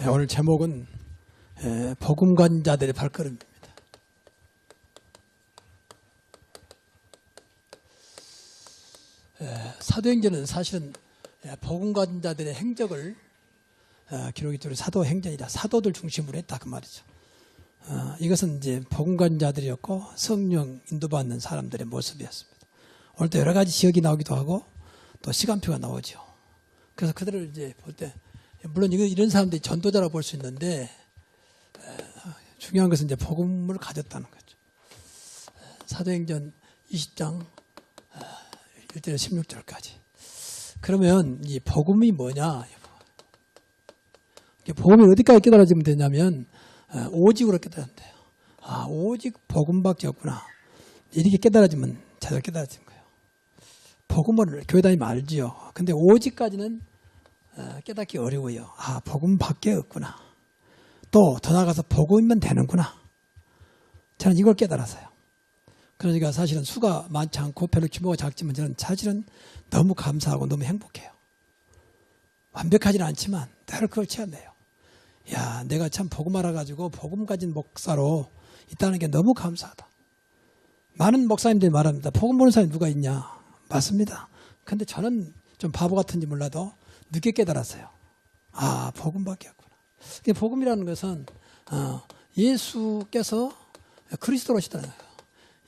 오늘 제목은 복음 가진 자들의 발걸음입니다. 사도행전은 사실은 복음 가진 자들의 행적을 기록이 되는 사도행전이다. 사도들 중심으로 했다 그 말이죠. 이것은 이제 복음 가진 자들이었고 성령 인도받는 사람들의 모습이었습니다. 오늘 또 여러 가지 지역이 나오기도 하고 또 시간표가 나오죠. 그래서 그들을 이제 볼 때 물론 이런 사람들이 전도자라고 볼 수 있는데 중요한 것은 이제 복음을 가졌다는 거죠. 사도행전 20장 1절에서 16절까지. 그러면 이 복음이 뭐냐? 복음이 어디까지 깨달아지면 되냐면 오직으로 깨달아진대요. 오직 복음밖에 없구나. 이렇게 깨달아지면 제대로 깨달아진 거예요. 복음을 교회 다니면 알지요. 근데 오직까지는 깨닫기 어려워요. 복음밖에 없구나. 또 더 나아가서 복음이면 되는구나. 저는 이걸 깨달았어요. 그러니까 사실은 수가 많지 않고 별로 규모가 작지만 저는 사실은 너무 감사하고 너무 행복해요. 완벽하지는 않지만 늘 그걸 체험해요. 내가 참 복음 알아가지고 복음 가진 목사로 있다는 게 너무 감사하다. 많은 목사님들이 말합니다. 복음 보는 사람이 누가 있냐? 맞습니다. 근데 저는 좀 바보 같은지 몰라도 늦게 깨달았어요. 복음밖에 없구나. 복음이라는 것은 예수께서 그리스도로 오시다는 거예요.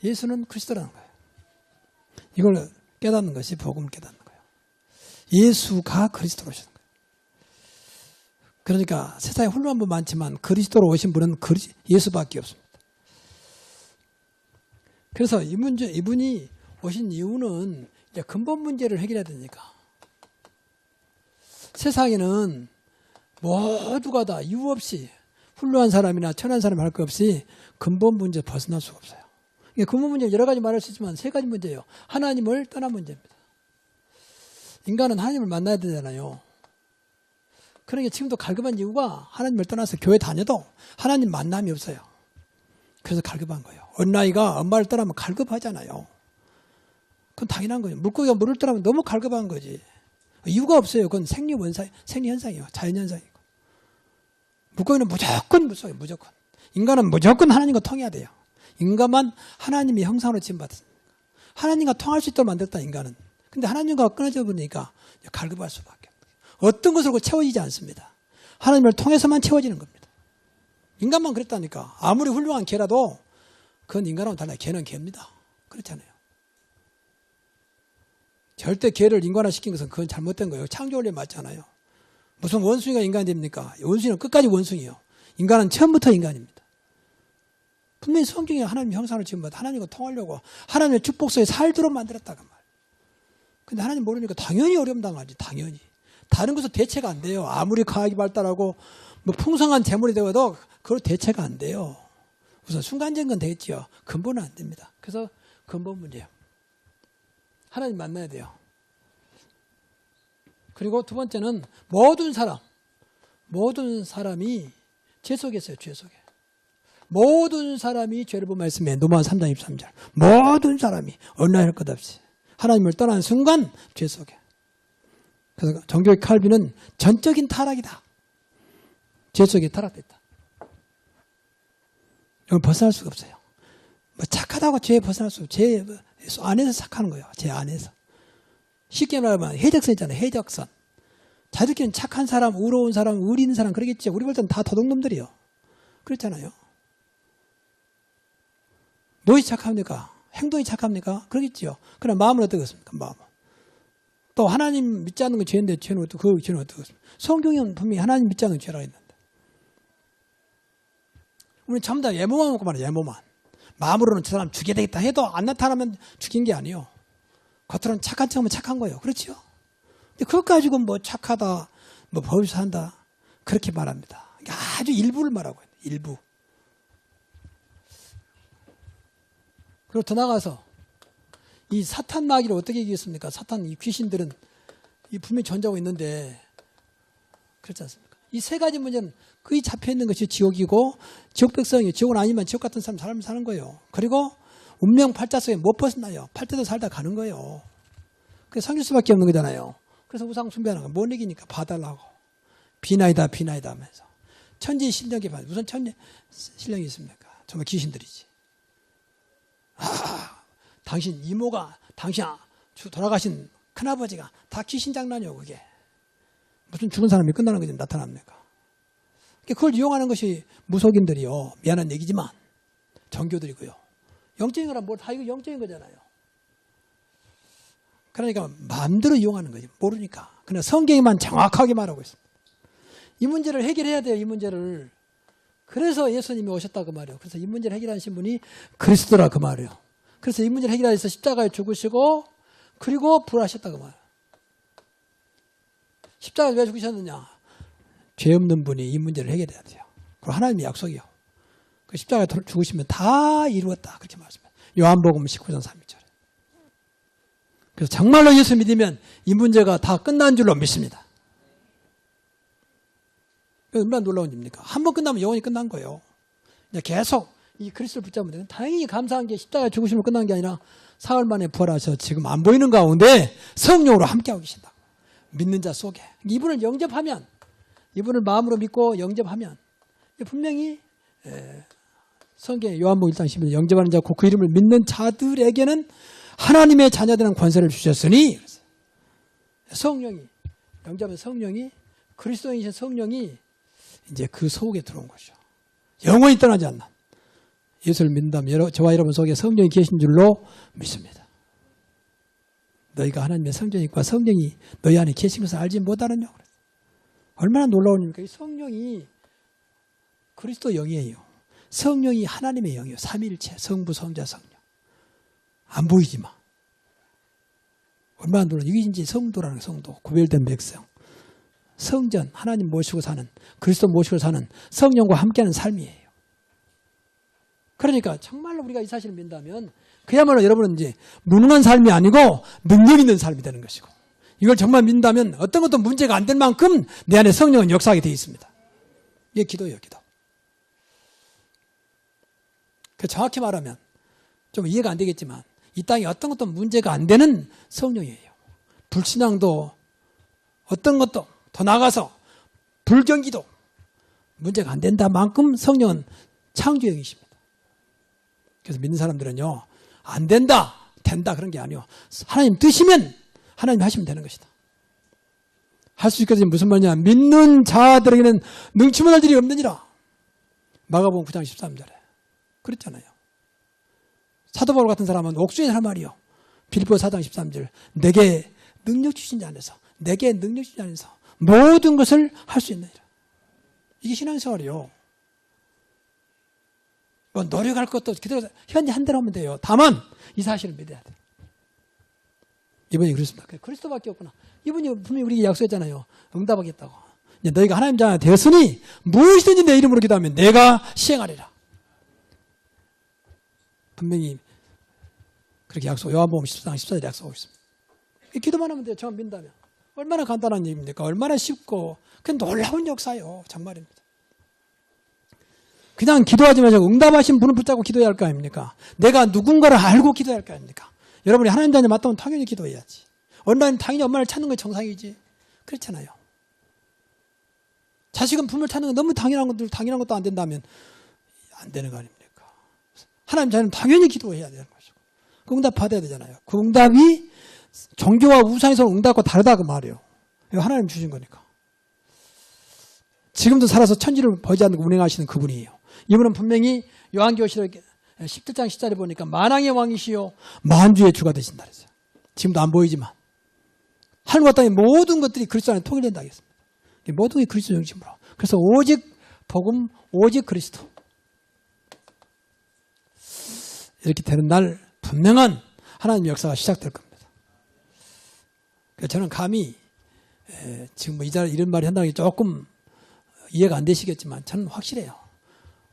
예수는 그리스도라는 거예요. 이걸 깨닫는 것이 복음을 깨닫는 거예요. 예수가 그리스도로 오시는 거예요. 그러니까 세상에 훌륭한 분 많지만 그리스도로 오신 분은 예수밖에 없습니다. 그래서 이분이 오신 이유는 이제 근본 문제를 해결해야 되니까. 세상에는 모두가 다 이유 없이 훌륭한 사람이나 천한 사람 할 것 없이 근본 문제 벗어날 수가 없어요. 근본 문제 여러 가지 말할 수 있지만 세 가지 문제예요. 하나님을 떠난 문제입니다. 인간은 하나님을 만나야 되잖아요. 그러니까 지금도 갈급한 이유가 하나님을 떠나서 교회 다녀도 하나님 만남이 없어요. 그래서 갈급한 거예요. 어린아이가 엄마를 떠나면 갈급하잖아요. 그건 당연한 거예요. 물고기가 물을 떠나면 너무 갈급한 거지. 이유가 없어요. 그건 생리현상이에요. 자연현상이고. 물고기는 무조건 무서워요. 무조건. 인간은 무조건 하나님과 통해야 돼요. 인간만 하나님의 형상으로 지음받았습니다. 하나님과 통할 수 있도록 만들었다 인간은. 근데 하나님과 끊어져 버리니까 갈급할 수밖에 없어요. 어떤 것으로 채워지지 않습니다. 하나님을 통해서만 채워지는 겁니다. 인간만 그랬다니까. 아무리 훌륭한 개라도 그건 인간하고 달라요. 개는 개입니다. 그렇잖아요. 절대 개를 인간화시킨 것은 그건 잘못된 거예요. 창조원리에 맞잖아요. 무슨 원숭이가 인간이 됩니까? 원숭이는 끝까지 원숭이에요. 인간은 처음부터 인간입니다. 분명히 성경에 하나님 형상을 지음받아 하나님과 통하려고 하나님의 축복 속에 살도록 만들었다고 말. 근데 하나님 모르니까 당연히 어려움 당하지. 당연히. 다른 것은 대체가 안 돼요. 아무리 과학이 발달하고 뭐 풍성한 재물이 되어도 그걸 대체가 안 돼요. 우선 순간적인 건 되겠지요. 근본은 안 됩니다. 그래서 근본 문제예요. 하나님 만나야 돼요. 그리고 두 번째는 모든 사람이 죄 속에 있어요. 죄 속에. 모든 사람이 죄를 본 말씀에 로마서 3장 23절. 모든 사람이 어느 날 할 것 없이 하나님을 떠나는 순간 죄 속에. 그래서 종교의 칼빈은 전적인 타락이다. 죄 속에 타락됐다. 이걸 벗어날 수가 없어요. 착하다고 죄에 벗어날 수 없어요. 죄 안에서 착하는 거예요. 제 안에서. 쉽게 말하면 해적선이잖아요. 해적선. 자들끼리는 착한 사람, 의로운 사람, 의리 있는 사람 그러겠죠. 우리 볼 때는 다 도둑놈들이요. 그렇잖아요. 무엇이 착합니까? 행동이 착합니까? 그러겠지요. 그럼 마음은 어떻겠습니까? 마음은. 또 하나님 믿지 않는 건 죄인데 죄는 어떻겠습니까? 성경은 분명히 하나님 믿지 않는 죄라고 했는데. 우리는 전부 다 예모만 먹고 말이에요. 예모만. 마음으로는 저 사람 죽여야 되겠다 해도 안 나타나면 죽인 게 아니에요. 겉으로는 착한 척하면 착한 거예요. 그렇죠? 근데 그것 가지고 뭐 착하다, 뭐 법에서 한다 그렇게 말합니다. 아주 일부를 말하고 있어요. 일부. 그리고 더 나가서 이 사탄 마귀를 어떻게 이기겠습니까? 사탄 이 귀신들은 이 분명히 존재하고 있는데 그렇지 않습니까? 이 세 가지 문제는 거의 잡혀있는 것이 지옥이고 지옥 백성이 지옥은 아니면 지옥 같은 사람 사는 거예요. 그리고 운명 팔자 속에 못 벗어나요. 팔자도 살다 가는 거예요. 그래서 섬길 수밖에 없는 거잖아요. 그래서 우상 숭배하는 거 못 이기니까 봐달라고 비나이다 하면서 천지 신령이 반 무슨 천지 신령이 있습니까? 정말 귀신들이지. 당신 이모가 당신 돌아가신 큰아버지가 다 귀신 장난이요 그게. 무슨 죽은 사람이 끝나는 것이 나타납니까? 그걸 이용하는 것이 무속인들이요. 미안한 얘기지만 정교들이고요. 영적인 거란 뭐 다 이거 영적인 거잖아요. 그러니까 마음대로 이용하는 거지. 모르니까. 그냥 성경에만 정확하게 말하고 있습니다. 이 문제를 해결해야 돼요. 이 문제를. 그래서 예수님이 오셨다 그 말이에요. 그래서 이 문제를 해결하신 분이 그리스도라 그 말이에요. 그래서 이 문제를 해결하기 위해서 십자가에 죽으시고 그리고 부활하셨다 그 말이에요. 십자가에 왜 죽으셨느냐? 죄 없는 분이 이 문제를 해결해야 돼요. 그리고 하나님의 약속이요. 그 십자가에 죽으시면 다 이루었다 그렇게 말씀해요. 요한복음 19장 31절에. 그래서 정말로 예수 믿으면 이 문제가 다 끝난 줄로 믿습니다. 얼마나 놀라운 일입니까? 한 번 끝나면 영원히 끝난 거예요. 계속 이 그리스도를 붙잡으면 돼요. 다행히 감사한 게 십자가에 죽으시면 끝난 게 아니라 사흘 만에 부활하셔 지금 안 보이는 가운데 성령으로 함께하고 계신다. 믿는 자 속에. 이분을 영접하면, 이분을 마음으로 믿고 영접하면 분명히 성경에 요한복음 1장 11절 영접하는 자 곧 그 이름을 믿는 자들에게는 하나님의 자녀되는 권세를 주셨으니 성령이 영접하면 성령이 그리스도인이신 성령이 이제 그 속에 들어온 것이죠. 영원히 떠나지 않는 예수를 믿는다면 저와 여러분 속에 성령이 계신 줄로 믿습니다. 너희가 하나님의 성전이니까 성령이 너희 안에 계신 것을 알지 못하느냐고. 얼마나 놀라운 일입니까? 이 성령이 그리스도 영이에요. 성령이 하나님의 영이에요. 삼위일체, 성부, 성자, 성령. 안 보이지만. 얼마나 놀라운 이게 이제 성도라는 성도, 구별된 백성. 성전, 하나님 모시고 사는, 그리스도 모시고 사는 성령과 함께하는 삶이에요. 그러니까 정말로 우리가 이 사실을 믿는다면 그야말로 여러분은 이제 무능한 삶이 아니고 능력 있는 삶이 되는 것이고 이걸 정말 믿는다면 어떤 것도 문제가 안 될 만큼 내 안에 성령은 역사하게 되어 있습니다. 이게 기도예요, 기도. 정확히 말하면 좀 이해가 안 되겠지만 이 땅에 어떤 것도 문제가 안 되는 성령이에요. 불신앙도 어떤 것도 더 나아가서 불경기도 문제가 안 된다만큼 성령은 창조형이십니다. 그래서 믿는 사람들은요, 안 된다, 된다 그런 게 아니요. 하나님 뜻이면 하나님 하시면 되는 것이다. 할 수 있거든요. 무슨 말이냐? 믿는 자들에게는 능치 못할 일이 없느니라. 마가복음 9장 13절에 그랬잖아요. 사도 바울 같은 사람은 옥중에 할 말이요. 빌립보 4장 13절 내게 능력 주신 자 안에서 내게 능력 주신 자 안에서 모든 것을 할 수 있느니라. 이게 신앙생활이요. 뭐 노력할 것도 기도가 현재 한 대로 하면 돼요. 다만 이 사실을 믿어야 돼요. 이분이 그렇습니다. 그리스도밖에 없구나. 이분이 분명히 우리에게 약속했잖아요. 응답하겠다고. 이제 너희가 하나님 자녀 되었으니 무엇이든지 내 이름으로 기도하면 내가 시행하리라. 분명히 그렇게 약속, 요한복음 14장 14절에 약속하고 있습니다. 기도만 하면 돼요. 저만 믿는다면. 얼마나 간단한 일입니까? 얼마나 쉽고 그냥 놀라운 역사예요. 정말입니다. 그냥 기도하지 마시고 응답하신 분을 붙잡고 기도해야 할 거 아닙니까? 내가 누군가를 알고 기도해야 할 거 아닙니까? 여러분이 하나님 자녀 맞다면 당연히 기도해야지. 온라인 당연히 엄마를 찾는 게 정상이지. 그렇잖아요. 자식은 부모를 찾는 건 너무 당연한 것도 안 된다면 안 되는 거 아닙니까? 하나님 자녀는 당연히 기도해야 되는 것이고. 그 응답 받아야 되잖아요. 그 응답이 종교와 우상에서 응답과 다르다 그 말이에요. 이거 하나님 주신 거니까. 지금도 살아서 천지를 보지 않고 운행하시는 그분이에요. 이분은 분명히 요한계시록 17장 10절에 보니까 만왕의 왕이시요 만주의 주가 되신다 그랬어요. 지금도 안 보이지만 하늘과 땅의 모든 것들이 그리스도 안에 통일된다 하겠습니다. 모든 게 그리스도 중심으로. 그래서 오직 복음, 오직 그리스도. 이렇게 되는 날 분명한 하나님의 역사가 시작될 겁니다. 저는 감히 지금 뭐 이런 말이 한다는 게 조금 이해가 안 되시겠지만 저는 확실해요.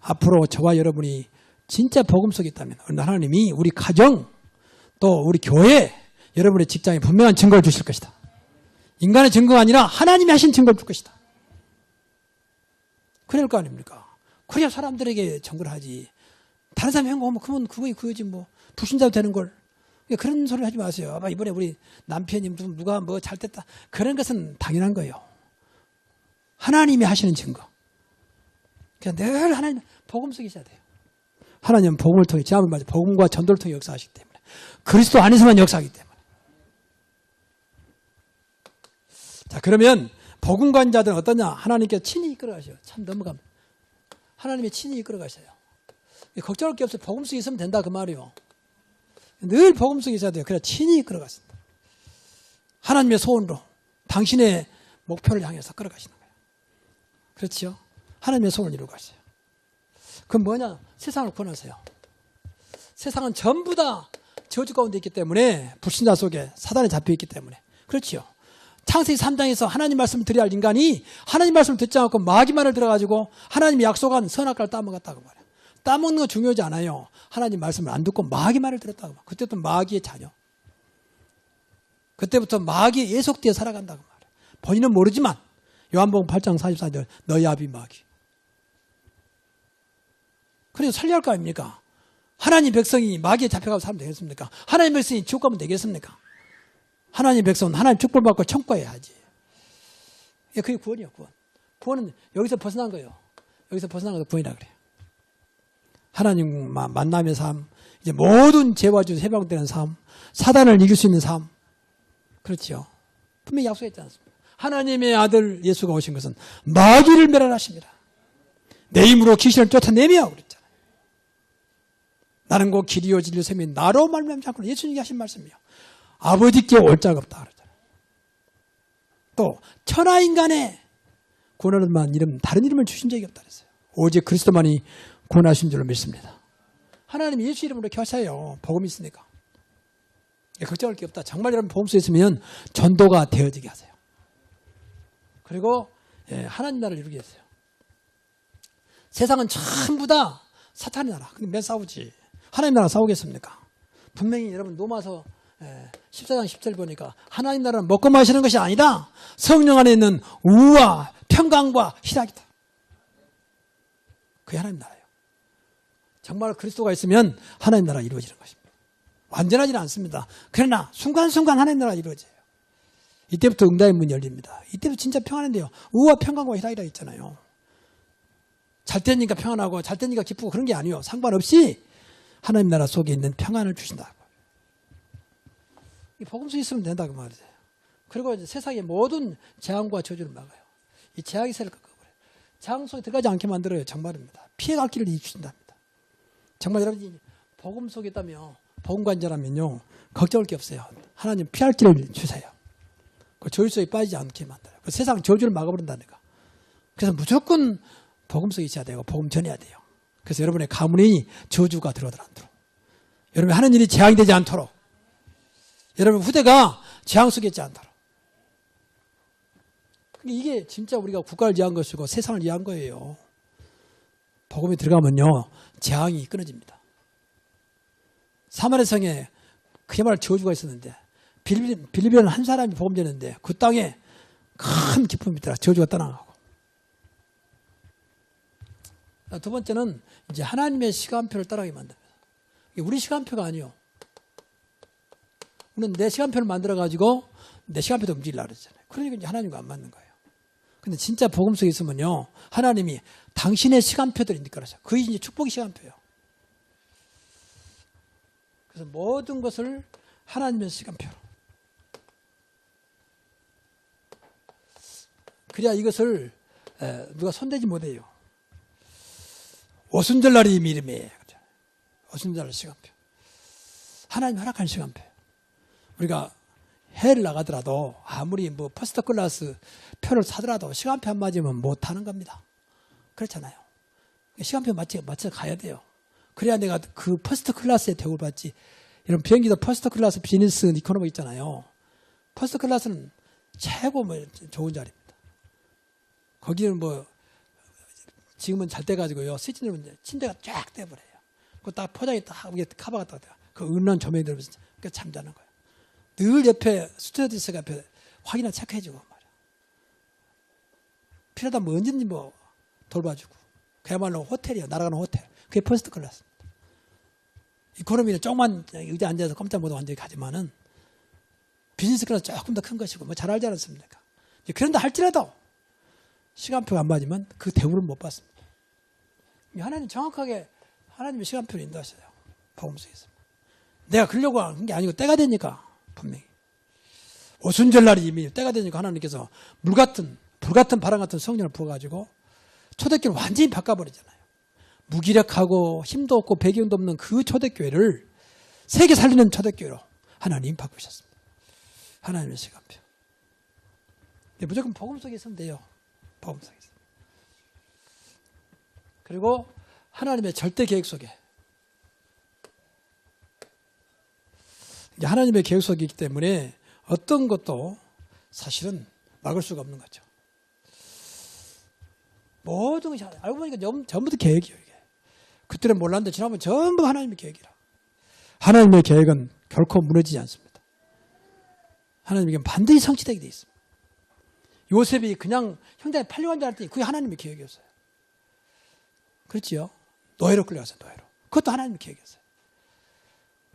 앞으로 저와 여러분이 진짜 복음 속에 있다면 하나님이 우리 가정 또 우리 교회 여러분의 직장에 분명한 증거를 주실 것이다. 인간의 증거가 아니라 하나님이 하신 증거를 줄 것이다. 그럴 거 아닙니까? 그래야 사람들에게 증거를 하지. 다른 사람이 한 거 하면 그건 그거지 뭐 불신자도 되는 걸. 그런 소리 하지 마세요. 아마 이번에 우리 남편이 누가 뭐 잘됐다. 그런 것은 당연한 거예요. 하나님이 하시는 증거. 그냥 늘 하나님 복음 속에 있어야 돼요. 하나님은 복음을 통해 지난번 말씀 복음과 전도를 통해 역사하시기 때문에 그리스도 안에서만 역사하기 때문에. 자, 그러면 복음관 자들은 어떠냐? 하나님께서 친히 이끌어가셔요. 참 넘어가면 하나님이 친히 이끌어가셔요. 걱정할 게 없어요. 복음 속에 있으면 된다 그 말이요. 늘 복음 속에 있어야 돼요. 그래야 친히 이끌어가신다. 하나님의 소원으로 당신의 목표를 향해서 끌어가시는 거예요. 그렇지요? 하나님의 소원을 이루고 가세요. 그건 뭐냐? 세상을 구원하세요. 세상은 전부 다 저주 가운데 있기 때문에 불신자 속에 사단에 잡혀 있기 때문에 그렇지요. 창세기 3장에서 하나님 말씀을 드려야 할 인간이 하나님 말씀을 듣지 않고 마귀 말을 들어가지고 하나님이 약속한 선악과를 따먹었다고 말해요. 따먹는 건 중요하지 않아요. 하나님 말씀을 안 듣고 마귀 말을 들었다고 말해요. 그때부터 마귀의 자녀. 그때부터 마귀에 예속되어 살아간다고 말해요. 본인은 모르지만 요한복음 8장 44절 너희 아비 마귀. 그래서 살려야 할 거 아닙니까? 하나님 백성이 마귀에 잡혀가서 살면 되겠습니까? 하나님 백성이 지옥 가면 되겠습니까? 하나님 백성은 하나님 축복을 받고 천국가야 하지. 그게 구원이에요, 구원. 구원은 여기서 벗어난 거예요. 여기서 벗어난 것도 구원이라 그래요. 하나님 만남의 삶, 이제 모든 죄와 주 해방되는 삶, 사단을 이길 수 있는 삶. 그렇지요. 분명히 약속했지 않습니까? 하나님의 아들 예수가 오신 것은 마귀를 멸하십니다. 내 힘으로 귀신을 쫓아내며 그랬잖아요. 나는 곧 길이요 진리요 생명이 나로 말미암지 않고 예수님이 하신 말씀이요. 아버지께 올 자가 없다 그러잖아요. 또 천하인간의 구원하는 이름 다른 이름을 주신 적이 없다 그랬어요. 오직 그리스도만이 구원하신 줄로 믿습니다. 하나님 예수 이름으로 이렇게 하셔요. 복음이 있으니까. 걱정할 게 없다. 정말 여러분 복음 속에 있으면 전도가 되어지게 하세요. 그리고 하나님 나라를 이루게 하세요. 세상은 전부 다 사탄의 나라. 맨 싸우지. 하나님 나라 싸우겠습니까? 분명히 여러분 로마서 14장 10절 보니까 하나님 나라는 먹고 마시는 것이 아니다. 성령 안에 있는 우와 평강과 희락이다. 그게 하나님 나라예요. 정말 그리스도가 있으면 하나님 나라가 이루어지는 것입니다. 완전하지는 않습니다. 그러나 순간순간 하나님 나라가 이루어져요. 이때부터 응답의 문이 열립니다. 이때부터 진짜 평안한데요. 우와 평강과 희락이라 있잖아요. 잘 때니까 평안하고 잘 때니까 기쁘고 그런 게 아니에요. 상관없이 하나님 나라 속에 있는 평안을 주신다. 이 복음 속에 있으면 된다 그 말이에요. 그리고 이제 세상의 모든 재앙과 저주를 막아요. 이 재앙의 세를 꺾어버려요. 재앙 속에 들어가지 않게 만들어요. 정말입니다. 피해갈 길을 주신답니다. 정말 여러분이 복음 속에 있다면 복음관자라면요 걱정할 게 없어요. 하나님 피할 길을 주세요. 그 저주 속에 빠지지 않게 만들어요. 그 세상 저주를 막아버린다니까. 그래서 무조건 복음 속에 있어야 되고 복음 전해야 돼요. 그래서 여러분의 가문이 저주가 들어오지 않도록, 여러분이 하는 일이 재앙이 되지 않도록, 여러분 후대가 재앙 속에 있지 않도록. 이게 진짜 우리가 국가를 위한 것이고 세상을 위한 거예요. 복음이 들어가면요 재앙이 끊어집니다. 사마리아 성에 그야말로 저주가 있었는데 빌립보는 한 사람이 복음 전했는데 그 땅에 큰 기쁨이 있더라. 저주가 떠나가고. 두 번째는 이제 하나님의 시간표를 따라가게 만듭니다. 이게 우리 시간표가 아니요. 우리는 내 시간표를 만들어가지고 내 시간표도 움직이려고 그러잖아요. 그러니까 이제 하나님과 안 맞는 거예요. 근데 진짜 복음 속에 있으면요. 하나님이 당신의 시간표들이 이끌어서 그게 이제 축복의 시간표예요. 그래서 모든 것을 하나님의 시간표로. 그래야 이것을 누가 손대지 못해요. 오순절날이 미름이에요. 오순절날 시간표. 하나님 허락한 시간표. 우리가 해외를 나가더라도 아무리 뭐 퍼스트 클래스 표를 사더라도 시간표 안 맞으면 못 타는 겁니다. 그렇잖아요. 시간표 맞춰 가야 돼요. 그래야 내가 그 퍼스트 클래스의 대우를 받지. 이런 비행기도 퍼스트 클래스, 비즈니스, 이코노미 있잖아요. 퍼스트 클래스는 최고 좋은 자리입니다. 거기는 지금은 잘 돼가지고요. 시즌은 침대가 쫙 떼버려요. 그 딱 포장이 딱 위에 카바가 딱 돼요. 그 은은 조명이 들어서 잠자는 거예요. 늘 옆에 스튜어디스가 옆에 확인을 체크해주고 말이야. 필요하다면 언제든지 돌봐주고. 그야말로 호텔이에요. 날아가는 호텔. 그게 퍼스트 클래스입니다. 이코노미는 조그만 의자 앉아서 꼼짝 못하고 앉아 가지만은 비즈니스 클래스 조금 더 큰 것이고 잘 알지 않습니까? 그런데 할지라도 시간표가 안 맞으면 그 대우를 못 받습니다. 하나님 정확하게 하나님의 시간표를 인도하셔요. 복음 속에서. 내가 그러려고 하는 게 아니고 때가 되니까 분명히. 오순절날이 이미 때가 되니까 하나님께서 불같은 바람 같은 성령을 부어가지고 초대교회를 완전히 바꿔버리잖아요. 무기력하고 힘도 없고 배경도 없는 그 초대교회를 세계 살리는 초대교회로 하나님 바꾸셨습니다. 하나님의 시간표. 무조건 복음 속에 있으면 돼요. 복음 속에 있으면. 그리고 하나님의 절대 계획 속에. 하나님의 계획 속에 있기 때문에 어떤 것도 사실은 막을 수가 없는 거죠. 모든 것이 알고 보니까 전부 다 계획이에요. 이게. 그때는 몰랐는데 지나면 전부 하나님의 계획이라. 하나님의 계획은 결코 무너지지 않습니다. 하나님에게 반드시 성취되게 돼 있습니다. 요셉이 그냥 형제에 팔려간 줄 알았더니 그게 하나님의 계획이었어요. 그렇지요? 노예로 끌려갔어요. 노예로. 그것도 하나님의 계획이었어요.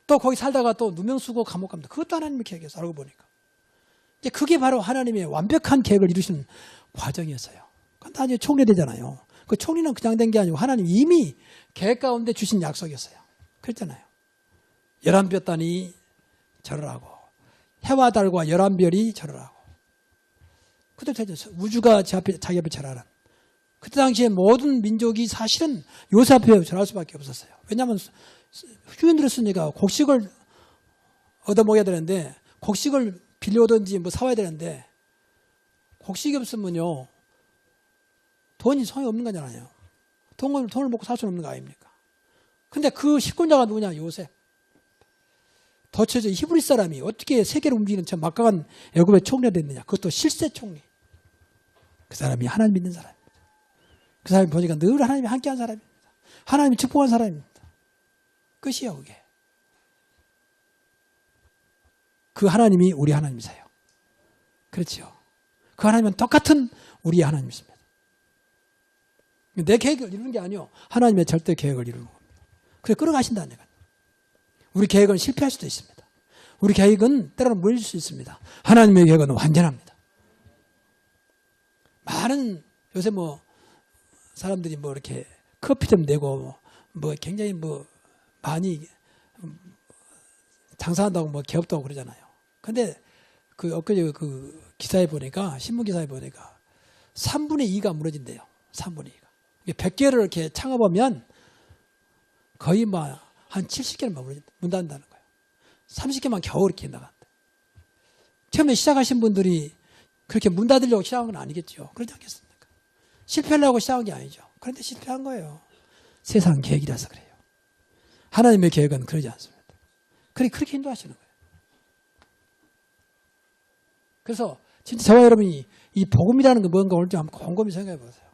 또 거기 살다가 또 누명 쓰고 감옥 갑니다. 그것도 하나님의 계획이었어요. 알고 보니까. 이제 그게 바로 하나님의 완벽한 계획을 이루시는 과정이었어요. 나중에 총리 되잖아요. 그 총리는 그냥 된 게 아니고 하나님 이미 계획 가운데 주신 약속이었어요. 그랬잖아요. 11볕단이 절을 하고 해와 달과 11별이 절을 하고 그때 되죠. 우주가 자기 앞에 절하는. 그때 당시에 모든 민족이 사실은 요셉 앞에 절할 수밖에 없었어요. 왜냐하면 휴인들을 쓰니까 곡식을 얻어먹어야 되는데 곡식을 빌려오든지 뭐 사와야 되는데 곡식이 없으면요. 돈이 소용이 없는 거잖아요. 돈을 먹고 살 수는 없는 거 아닙니까? 근데 그 식권자가 누구냐? 요셉. 도처에서 히브리 사람이 어떻게 세계를 움직이는 저 막강한 애굽의 총리가 됐느냐. 그것도 실세 총리. 그 사람이 하나님 믿는 사람입니다. 그 사람이 보니까 늘 하나님이 함께한 사람입니다. 하나님이 축복한 사람입니다. 끝이에요, 그게. 그 하나님이 우리 하나님이세요. 그렇죠. 그 하나님은 똑같은 우리의 하나님이십니다. 내 계획을 이루는 게 아니요. 하나님의 절대 계획을 이루는 겁니다. 그래 끌어가신다는 거예요. 우리 계획은 실패할 수도 있습니다. 우리 계획은 때로는 무너질 수 있습니다. 하나님의 계획은 완전합니다. 많은 요새 뭐 사람들이 뭐 이렇게 커피 좀 내고 뭐 굉장히 뭐 많이 장사한다고 뭐 기업도 하고 그러잖아요. 근데 그 엊그제 그 기사에 보니까 신문 기사에 보니까 3분의 2가 무너진대요. 3분의 2가. 100개를 이렇게 창업하면 거의 뭐 한 70개는 문 닫는다는 거예요. 30개만 겨우 이렇게 나간대. 처음에 시작하신 분들이 그렇게 문 닫으려고 시작한 건 아니겠죠. 그러지 않겠습니까? 실패하려고 시작한 게 아니죠. 그런데 실패한 거예요. 세상 계획이라서 그래요. 하나님의 계획은 그러지 않습니다. 그렇게 인도하시는 거예요. 그래서 진짜 저와 여러분이 이 복음이라는 게 뭔가 오늘 좀 한번 곰곰이 생각해 보세요.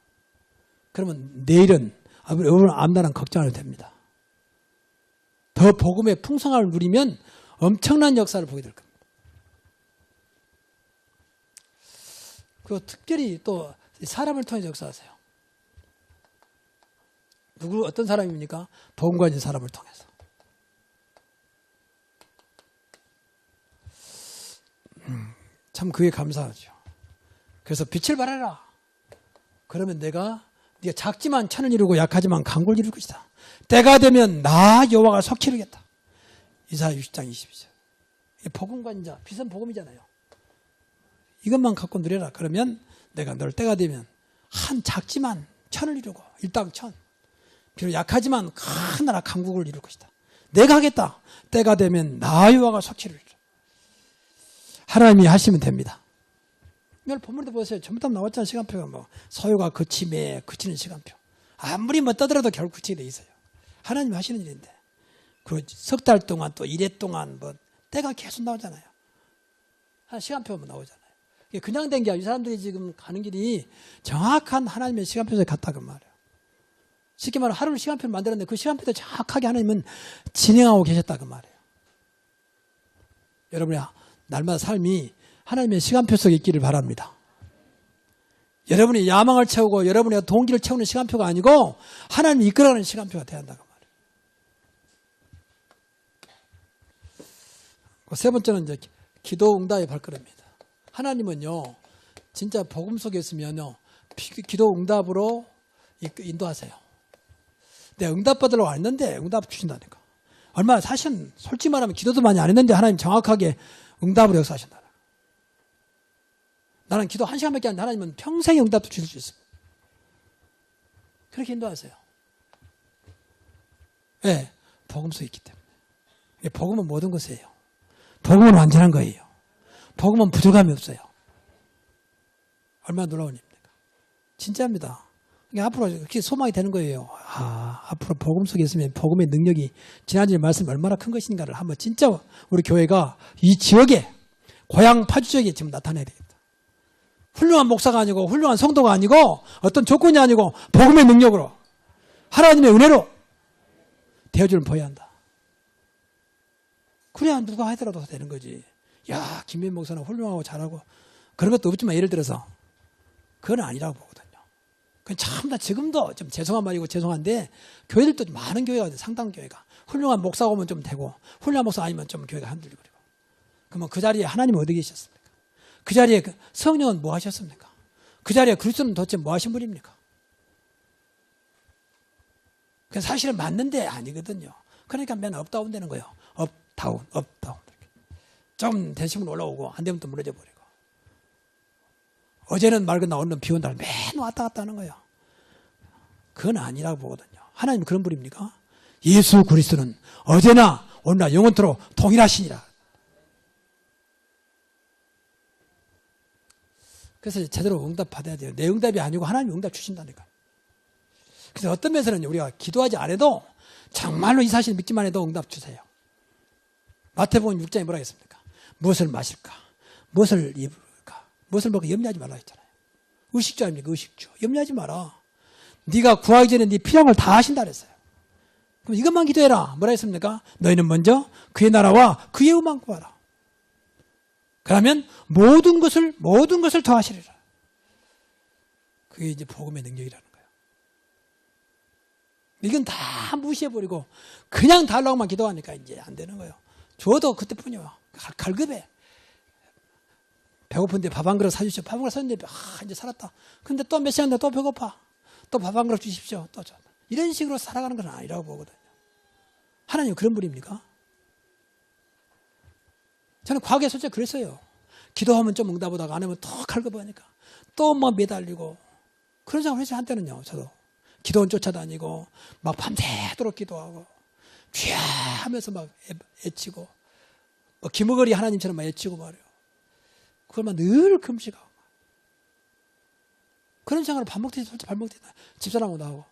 그러면 내일은 여러분 암나는 걱정 안 해도 됩니다. 더 복음의 풍성함을 누리면 엄청난 역사를 보게 될 겁니다. 그리고 특별히 또 사람을 통해서 역사하세요. 어떤 사람입니까? 복음과 있는 사람을 통해서. 참 그게 감사하죠. 그래서 빛을 발하라. 그러면 네가 작지만 천을 이루고 약하지만 강구를 이룰 것이다. 때가 되면 나 여호와가 속히 이루겠다. 이사야 60장 22절. 복음과 인자, 빛은 복음이잖아요. 이것만 갖고 누려라. 그러면 내가 널 때가 되면 한 작지만 천을 이루고 일당 천. 비록 약하지만 큰 나라 강국을 이룰 것이다. 내가 하겠다. 때가 되면 나 여호와가 속히 이루리라. 하나님이 하시면 됩니다. 오늘 본문도 보세요. 전부 다 나왔잖아요. 시간표가 뭐 소요가 그치매 그치는 시간표. 아무리 뭐 떠들어도 결국 그치게 돼 있어요. 하나님 하시는 일인데. 그 석 달 동안 또 1회 동안 뭐 때가 계속 나오잖아요. 한 시간표만 나오잖아요. 이게 그냥 된 게 아니고 이 사람들이 지금 가는 길이 정확한 하나님의 시간표에 갔다 그 말이에요. 쉽게 말하면 하루를 시간표를 만들었는데 그 시간표도 정확하게 하나님은 진행하고 계셨다 그 말이에요. 여러분의 날마다 삶이 하나님의 시간표 속에 있기를 바랍니다. 여러분이 야망을 채우고 여러분의 동기를 채우는 시간표가 아니고 하나님이 이끌어가는 시간표가 돼야 한다고 말이에요. 세 번째는 이제 기도 응답의 발걸음입니다. 하나님은요, 진짜 복음 속에 있으면요, 기도 응답으로 인도하세요. 내가 응답 받으려고 왔는데 응답 주신다니까. 얼마나 사실은 솔직히 말하면 기도도 많이 안 했는데 하나님 정확하게 응답으로 역사하신다. 나는 기도 1시간밖에 안 했는데 하나님은 평생 응답도 주실 수 있습니다. 그렇게 인도하세요. 네, 복음 속에 있기 때문에. 복음은 모든 것이에요. 복음은 완전한 거예요. 복음은 부족함이 없어요. 얼마나 놀라운 일입니까? 진짜입니다. 앞으로 그렇게 소망이 되는 거예요. 앞으로 복음 속에 있으면 복음의 능력이 지난주에 말씀이 얼마나 큰 것인가를 한번 진짜 우리 교회가 이 지역에 고향 파주 지역에 지금 나타내야 되겠다. 훌륭한 목사가 아니고 훌륭한 성도가 아니고 어떤 조건이 아니고 복음의 능력으로 하나님의 은혜로 되어주는 보여야 한다. 그래야 누가 하더라도 되는 거지. 야, 김민 목사는 훌륭하고 잘하고 그런 것도 없지만 예를 들어서 그건 아니라고 보거든요. 그건 참나 지금도 좀 죄송한 말이고 죄송한데 교회들도 많은 교회가 상당 교회가 훌륭한 목사가 오면 좀 되고 훌륭한 목사 아니면 좀 교회가 흔들리고 그러면 그 자리에 하나님은 어디 계셨습니까? 그 자리에 성령은 뭐 하셨습니까? 그 자리에 그리스도는 도대체 뭐 하신 분입니까? 그 사실은 맞는데 아니거든요. 그러니까 맨 업다운 되는 거예요. 업다운. 좀 되시면 올라오고 안 되면 또 무너져 버리고. 어제는 맑은 날 오늘은 비 온다. 맨 왔다 갔다 하는 거예요. 그건 아니라고 보거든요. 하나님 그런 분입니까? 예수 그리스도는 어제나 오늘나 영원토록 동일하시니라. 그래서 제대로 응답 받아야 돼요. 내 응답이 아니고 하나님이 응답 주신다니까. 그래서 어떤 면에서는 우리가 기도하지 않아도 정말로 이 사실 믿기만 해도 응답 주세요. 마태복음 6장에 뭐라 했습니까? 무엇을 마실까? 무엇을 입을까? 무엇을 먹을까? 염려하지 말라 했잖아요. 의식주 아닙니까? 의식주. 염려하지 마라. 네가 구하기 전에 네 필요한 걸 다 하신다 그랬어요. 그럼 이것만 기도해라. 뭐라 했습니까? 너희는 먼저 그의 나라와 그의 의만 구하라. 그러면 모든 것을 더하시리라. 그게 이제 복음의 능력이라는 거예요. 이건 다 무시해버리고 그냥 달라고만 기도하니까 이제 안 되는 거예요. 저도 그때뿐이요. 갈급해. 배고픈데 밥 한 그릇 사주십시오. 밥 한 그릇 샀는데 이제 살았다. 근데 또 몇 시간 뒤에 또 배고파. 또 밥 한 그릇 주십시오. 또 이런 식으로 살아가는 건 아니라고 보거든요. 하나님 그런 분입니까? 저는 과거에 솔직히 그랬어요. 기도하면 좀 응답하다가 안 하면 더 갈급하니까 또 막 매달리고 그런 생각을 했어요. 한때는요. 저도 기도원 쫓아다니고 막 밤새도록 기도하고 쥐야 하면서 막 애치고 기머거리 하나님처럼 막 애치고 말이에요. 그걸 막 늘 금식하고 그런 생각을 밥 먹듯이 솔직히 밥 먹듯이 집사람하고 나오고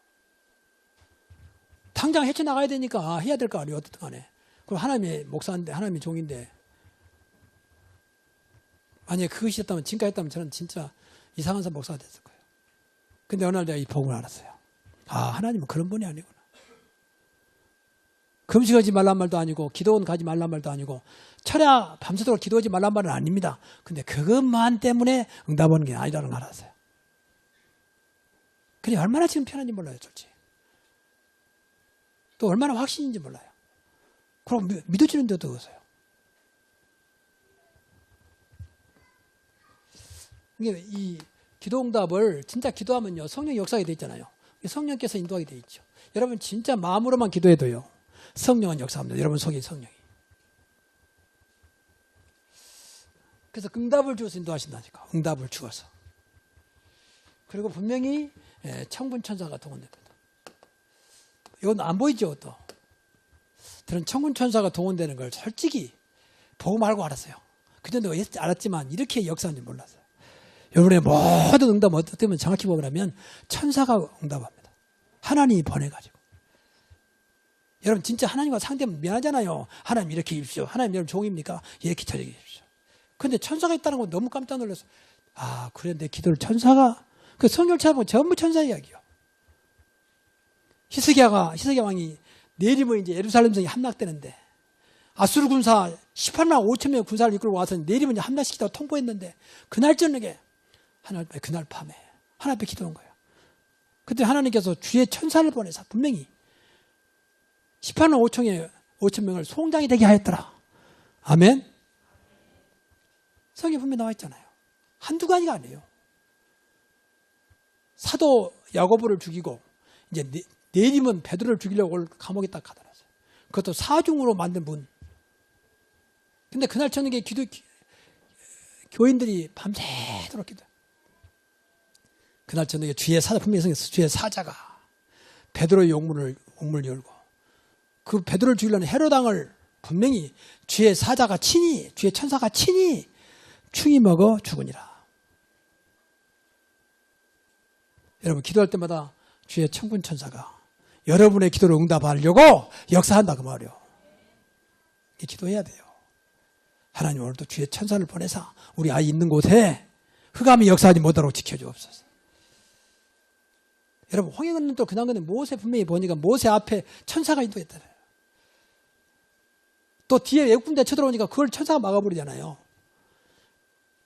당장 헤쳐나가야 되니까 해야 될 거 아니에요. 어떻든 간에. 그럼 하나님의 목사인데 하나님의 종인데 만약에 그것이 었다면 지금까지 했다면 저는 진짜 이상한 사람 목사가 됐을 거예요. 근데 어느 날 내가 이 복음을 알았어요. 하나님은 그런 분이 아니구나. 금식하지 말란 말도 아니고 기도원 가지 말란 말도 아니고 철야 밤새도록 기도하지 말란 말은 아닙니다. 근데 그것만 때문에 응답하는 게 아니라는 걸 알았어요. 그게 얼마나 지금 편한지 몰라요. 솔직히. 또 얼마나 확신인지 몰라요. 그럼 믿어지는데도 어서요. 이 기도응답을 진짜 기도하면요 성령 역사가 되어 있잖아요. 성령께서 인도하게 되어 있죠. 여러분 진짜 마음으로만 기도해도요 성령은 역사합니다. 여러분 속에 성령이. 그래서 응답을 주어서 인도하신다니까. 응답을 주어서. 그리고 분명히 천군천사가 동원됩니다. 이건 안 보이죠 또. 저는 천군천사가 동원되는 걸 솔직히 보고 말고 알았어요. 그전에 알았지만 이렇게 역사인지 몰랐어요. 여러분의 모든 응답 어떻게 보면 정확히 보면 천사가 응답합니다. 하나님이 보내가지고. 여러분 진짜 하나님과 상대하면 미안하잖아요. 하나님 이렇게 입십시오. 하나님 여러분 종입니까? 이렇게 처리해 주십시오. 근데 천사가 있다는 건 너무 깜짝 놀라서 그래 내 기도를 천사가 그 성경을 찾아보면 전부 천사 이야기요. 히스기야 왕이 내리면 이제 예루살렘 성이 함락되는데 아수르 군사 18만 5천 명의 군사를 이끌고 와서 내리면 이제 함락시키다고 통보했는데 그날 저녁에 그날 밤에 하나님 앞에 기도한 거예요. 그때 하나님께서 주의 천사를 보내서 분명히 18만 5천 명을 송장이 되게 하였더라. 아멘. 성경에 분명히 나와 있잖아요. 한두 가지가 아니에요. 사도 야고보를 죽이고 이제 내림은 베드로를 죽이려고 감옥에 딱 가더라고요. 그것도 사중으로 만든 분. 근데 그날 저녁에 교인들이 밤새도록 기도. 그날 저녁에 주의 사자, 분명히 성경에서 주의 사자가 베드로의 옥문을 열고 그 베드로를 죽이려는 헤롯 왕을 분명히 주의 사자가 친히, 주의 천사가 친히 충이 먹어 죽으니라. 여러분, 기도할 때마다 주의 천군 천사가 여러분의 기도를 응답하려고 역사한다 그 말이요. 기도해야 돼요. 하나님, 오늘도 주의 천사를 보내사 우리 아이 있는 곳에 흑암이 역사하지 못하도록 지켜주옵소서. 여러분, 홍해건너는 또 그냥 근데 모세 분명히 보니까 모세 앞에 천사가 인도했잖아요. 또 뒤에 외국군대 쳐들어오니까 그걸 천사가 막아버리잖아요.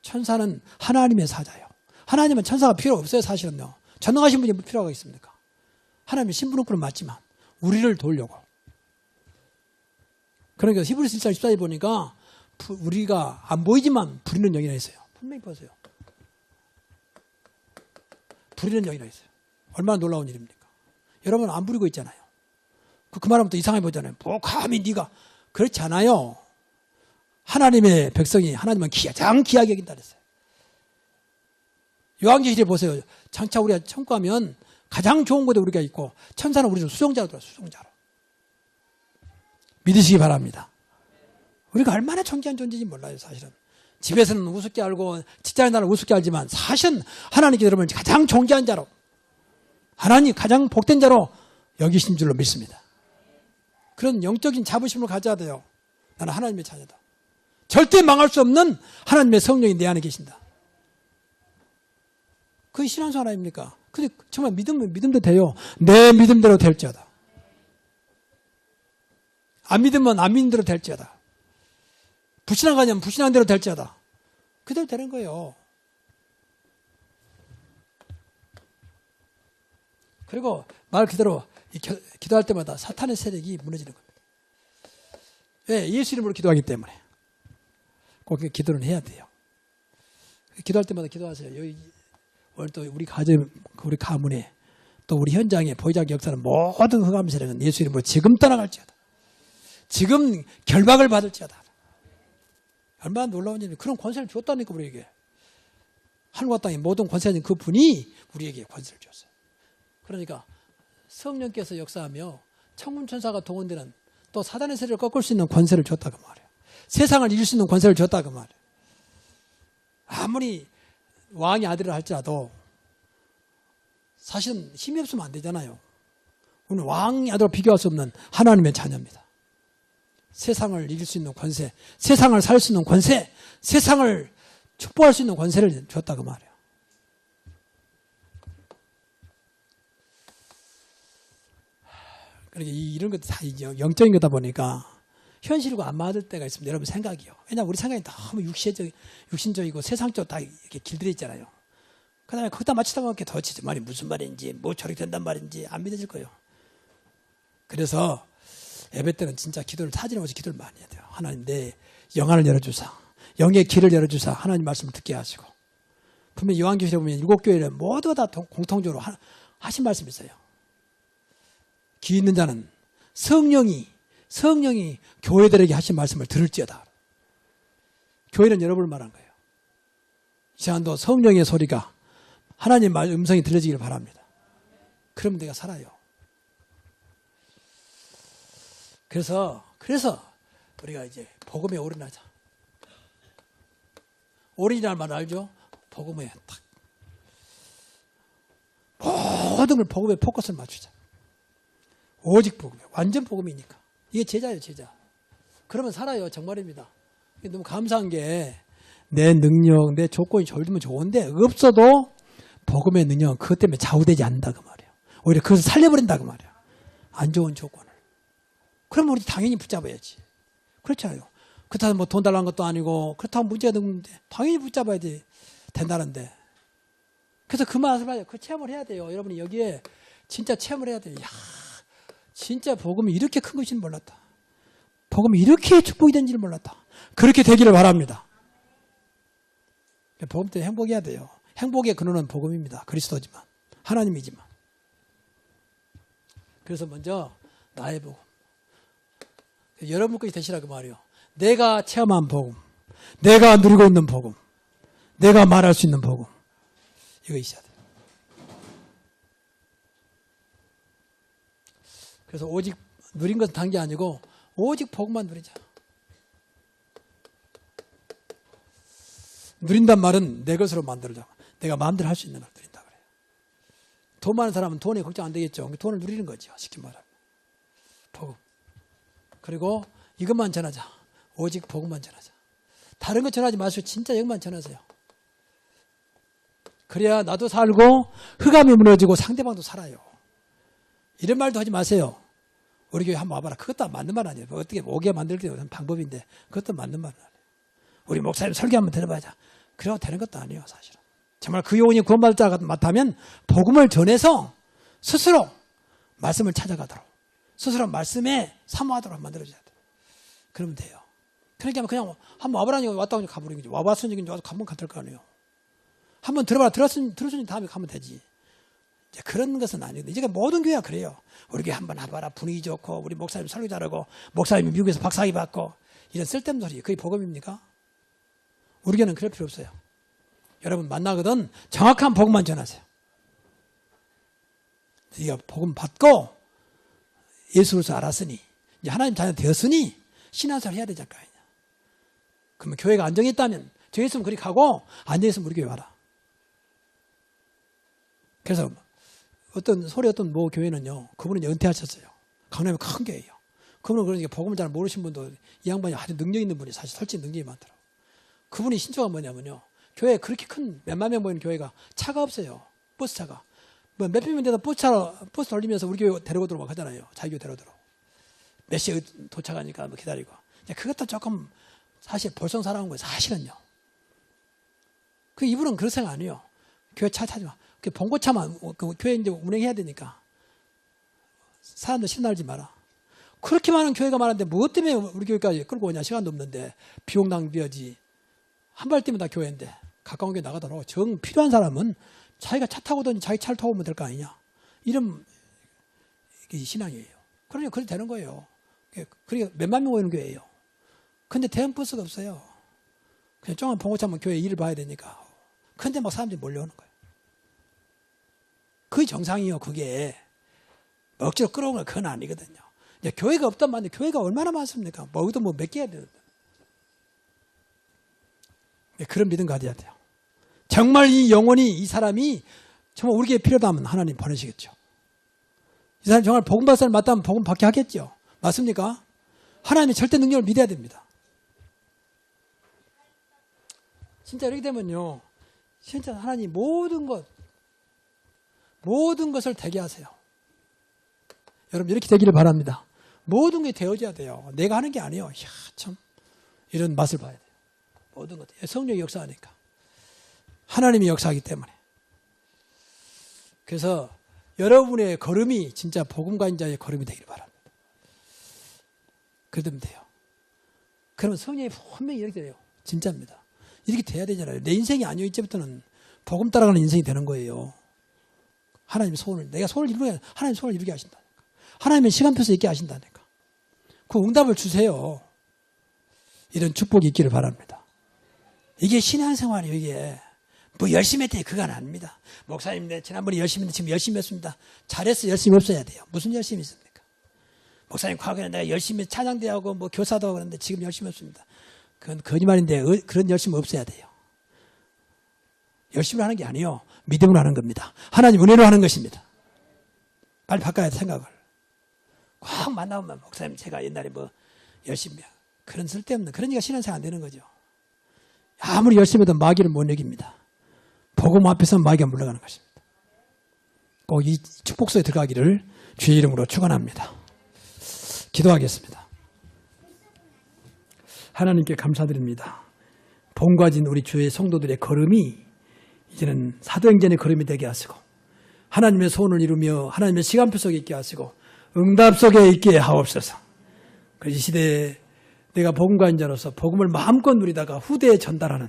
천사는 하나님의 사자예요. 하나님은 천사가 필요 없어요. 사실은요. 전능하신 분이 필요가 있습니까? 하나님의 신분은 맞지만 우리를 도우려고. 그러니까 히브리서 1장 14절 보니까 우리가 안 보이지만 부리는 영이라 했어요. 분명히 보세요. 부리는 영이라 했어요. 얼마나 놀라운 일입니까? 여러분 안 부리고 있잖아요. 그 말하면 또 이상해 보잖아요. 뭐 감히 네가. 그렇지 않아요. 하나님의 백성이 하나님은 가장 귀하게 여긴다 그랬어요. 요한계시록에 보세요. 장차 우리가 천국 가면 가장 좋은 곳에 우리가 있고 천사는 우리를 수종자로 들어요. 수종자로. 믿으시기 바랍니다. 우리가 얼마나 존귀한 존재인지 몰라요. 사실은. 집에서는 우습게 알고 직장에 나를 우습게 알지만 사실은 하나님께 여러분 가장 존귀한 자로 하나님 가장 복된 자로 여기신 줄로 믿습니다. 그런 영적인 자부심을 가져야 돼요. 나는 하나님의 자녀다. 절대 망할 수 없는 하나님의 성령이 내 안에 계신다. 그게 신앙수 하나입니까? 근데 정말 믿음도 돼요. 내 믿음대로 될지어다. 안 믿으면 안 믿는 대로 될지어다. 불신앙 가냐면 불신앙 대로 될지어다. 그대로 되는 거예요. 그리고 말 그대로 기도할 때마다 사탄의 세력이 무너지는 겁니다. 왜? 예수 이름으로 기도하기 때문에 꼭 기도는 해야 돼요. 기도할 때마다 기도하세요. 여기 오늘 또 우리 가정, 우리 가문에 또 우리 현장에 보이작 역사는 모든 흑암 세력은 예수 이름으로 지금 떠나갈지어다. 지금 결박을 받을지어다. 얼마나 놀라운 일이에요. 그런 권세를 줬다니까 우리에게. 하늘과 땅의 모든 권세는 그 분이 우리에게 권세를 줬어요. 그러니까 성령께서 역사하며 천군천사가 동원되는 또 사단의 세력을 꺾을 수 있는 권세를 줬다 그 말이에요. 세상을 이길 수 있는 권세를 줬다 그 말이에요. 아무리 왕의 아들을 할지라도 사실은 힘이 없으면 안 되잖아요. 우리는 왕의 아들과 비교할 수 없는 하나님의 자녀입니다. 세상을 이길 수 있는 권세, 세상을 살 수 있는 권세, 세상을 축복할 수 있는 권세를 줬다 그 말이에요. 그러니까 이런 것도 다 영적인 거다 보니까 현실과 안 맞을 때가 있습니다. 여러분 생각이요. 왜냐하면 우리 생각이 너무 육신적이고 세상적으로 다 이렇게 길들여 있잖아요. 그 다음에 거기다 맞추다 보면 도대체 말이 무슨 말인지 뭐 저렇게 된단 말인지 안 믿어질 거예요. 그래서 예배 때는 진짜 기도를 타진하면서 기도를 많이 해야 돼요. 하나님 내 영안을 열어주사 영의 길을 열어주사 하나님 말씀을 듣게 하시고 분명히 요한계시록에 보면 7교회는 모두 다 공통적으로 하신 말씀이 있어요. 귀 있는 자는 성령이 교회들에게 하신 말씀을 들을지어다. 교회는 여러분을 말한 거예요. 이 시간도 성령의 소리가 하나님 말 음성이 들려지기를 바랍니다. 그러면 내가 살아요. 그래서 우리가 이제 복음에 올인하자. 올인이라는 말 알죠? 복음에 딱 모든 걸 복음에 포커스를 맞추자. 오직 복음에 완전 복음이니까 이게 제자예요. 제자. 그러면 살아요. 정말입니다. 너무 감사한 게 내 능력, 내 조건이 좋으면 좋은데 없어도 복음의 능력은 그것 때문에 좌우되지 않는다 그 말이에요. 오히려 그것을 살려버린다 그 말이에요. 안 좋은 조건을. 그러면 우리 당연히 붙잡아야지. 그렇잖아요. 그렇다고 뭐 돈 달라는 것도 아니고 그렇다고 문제가 되는데 당연히 붙잡아야 된다는데. 그래서 그 맛을 봐요. 그 체험을 해야 돼요. 여러분이 여기에 진짜 체험을 해야 돼요. 야, 진짜 복음이 이렇게 큰 것인지 몰랐다. 복음이 이렇게 축복이 된지를 몰랐다. 그렇게 되기를 바랍니다. 복음 때문에 행복해야 돼요. 행복의 근원은 복음입니다. 그리스도지만 하나님이지만. 그래서 먼저 나의 복음. 여러분까지 되시라고 말이요. 내가 체험한 복음, 내가 누리고 있는 복음, 내가 말할 수 있는 복음. 이거 있어야 돼요. 그래서 오직 누린 것은 단 게 아니고 오직 복음만 누리자. 누린단 말은 내 것으로 만들자. 내가 마음대로 할 수 있는 걸 누린다 그래요. 돈 많은 사람은 돈에 걱정 안 되겠죠. 돈을 누리는 거죠. 쉽게 말하면. 복음. 그리고 이것만 전하자. 오직 복음만 전하자. 다른 거 전하지 마시고 진짜 이것만 전하세요. 그래야 나도 살고 흑암이 무너지고 상대방도 살아요. 이런 말도 하지 마세요. 우리 교회 한번 와봐라. 그것도 맞는 말 아니에요. 어떻게 오게 만들기 위한 방법인데 그것도 맞는 말은 아니에요. 우리 목사님 설교 한번 들어봐야자. 그래도 되는 것도 아니에요. 사실은. 정말 그 영혼이 구원받을 자 같다면 복음을 전해서 스스로 말씀을 찾아가도록 스스로 말씀에 사모하도록 만들어줘야 돼요. 그러면 돼요. 그러니까 그냥 한번 와보라니까 왔다고 가버리는 거죠. 와봤으니 와서 한번 갔을 거 아니에요. 한번 들어봐라. 들었으니 다음에 가면 되지. 이제 그런 것은 아니거든요. 이제 모든 교회가 그래요. 우리 교회 한번 와봐라. 분위기 좋고 우리 목사님 설교 잘하고 목사님이 미국에서 박사학위 받고 이런 쓸데없는 소리. 그게 복음입니까? 우리 교회는 그럴 필요 없어요. 여러분 만나거든 정확한 복음만 전하세요. 네가 복음 받고 예수로서 알았으니 이제 하나님 자녀 되었으니 신앙생활 해야 되지 않을까. 그러면 교회가 안정했다면 정했으면 그리 가고 안정했으면 우리 교회 와라. 그래서 어떤 모 교회는요. 그분은 은퇴하셨어요. 강남에 큰 교회예요. 그분은 그러니까 복음을 잘 모르신 분도 이 양반이 아주 능력 있는 분이 사실 설치 능력이 많더라고요. 그분이 신조가 뭐냐면요. 교회에 그렇게 큰 몇만 명 모이는 교회가 차가 없어요. 버스차가. 뭐 몇백 명 돼서 버스 돌리면서 우리 교회 데려오도록 막 하잖아요. 자기 교회 데려오도록. 몇 시에 도착하니까 뭐 기다리고. 그것도 조금 사실 볼썽사랑한 거예요. 사실은요. 그 이분은 그런 생각 안 해요. 교회 차 타지 마. 그 봉고차만 그 교회 이제 운행해야 되니까 사람들 신나지 마라. 그렇게 많은 교회가 많은데 무엇 때문에 우리 교회까지 끌고 오냐. 시간도 없는데 비용 낭비하지. 한 발 뛰면 다 교회인데 가까운 교회 나가도록 정 필요한 사람은 자기가 차 타고 오더니 자기 차를 타고 오면 될 거 아니냐. 이런 신앙이에요. 그러니까 그렇게 되는 거예요. 그러니까 몇만 명 오는 교회예요. 근데 대형 버스가 없어요. 그냥 조금 봉고차면 교회 일을 봐야 되니까. 근데 막 사람들이 몰려오는 거예요. 그게 정상이요. 그게 억지로 끌어오는 건 그건 아니거든요. 이제 교회가 없단 말인데 교회가 얼마나 많습니까? 여기도 뭐 몇 개야 되는데. 그런 믿음 가져야 돼요. 정말 이 영혼이 이 사람이 정말 우리에게 필요하다면 하나님 보내시겠죠. 이 사람이 정말 복음 받을 사람 맞다면 복음 받게 하겠죠. 맞습니까? 하나님의 절대 능력을 믿어야 됩니다. 진짜 이렇게 되면요. 진짜 하나님 모든 것을 되게 하세요. 여러분 이렇게 되기를 바랍니다. 모든 게 되어져야 돼요. 내가 하는 게 아니에요. 이야, 참 이런 맛을 봐야 돼요. 모든 것 성령이 역사하니까. 하나님이 역사하기 때문에. 그래서 여러분의 걸음이 진짜 복음가인자의 걸음이 되기를 바랍니다. 그러면 돼요. 그러면 성령이 분명히 이렇게 돼요. 진짜입니다. 이렇게 돼야 되잖아요. 내 인생이 아니요. 이제부터는 복음 따라가는 인생이 되는 거예요. 하나님의 소원을, 내가 소원을 이루게, 하나님 소원을 이루게 하신다니까. 하나님의 시간표서 있게 하신다니까. 그 응답을 주세요. 이런 축복이 있기를 바랍니다. 이게 신앙생활이에요, 이게. 뭐 열심히 했더니 그건 아닙니다. 목사님, 내 지난번에 열심히 했는데 지금 열심히 했습니다. 잘했어, 열심히 없어야 돼요. 무슨 열심히 있습니까? 목사님, 과거에 내가 열심히 찬양대하고 뭐 교사도 하고 그랬는데 지금 열심히 없습니다. 그건 거짓말인데 그런 열심이 없어야 돼요. 열심히 하는 게 아니에요. 믿음으로 하는 겁니다. 하나님 은혜로 하는 것입니다. 빨리 바꿔야 돼, 생각을. 꽉 만나보면 목사님 제가 옛날에 뭐 열심히 그런 쓸데없는 그런 얘기가 신앙생활 안 되는 거죠. 아무리 열심히 해도 마귀를 못 이깁니다. 복음 앞에서 마귀가 물러가는 것입니다. 꼭 이 축복소에 들어가기를 주의 이름으로 축원합니다. 기도하겠습니다. 하나님께 감사드립니다. 본과진 우리 주의 성도들의 걸음이 이제는 사도행전의 걸음이 되게 하시고 하나님의 소원을 이루며 하나님의 시간표 속에 있게 하시고 응답 속에 있게 하옵소서. 이 시대에 내가 복음가인자로서 복음을 마음껏 누리다가 후대에 전달하는,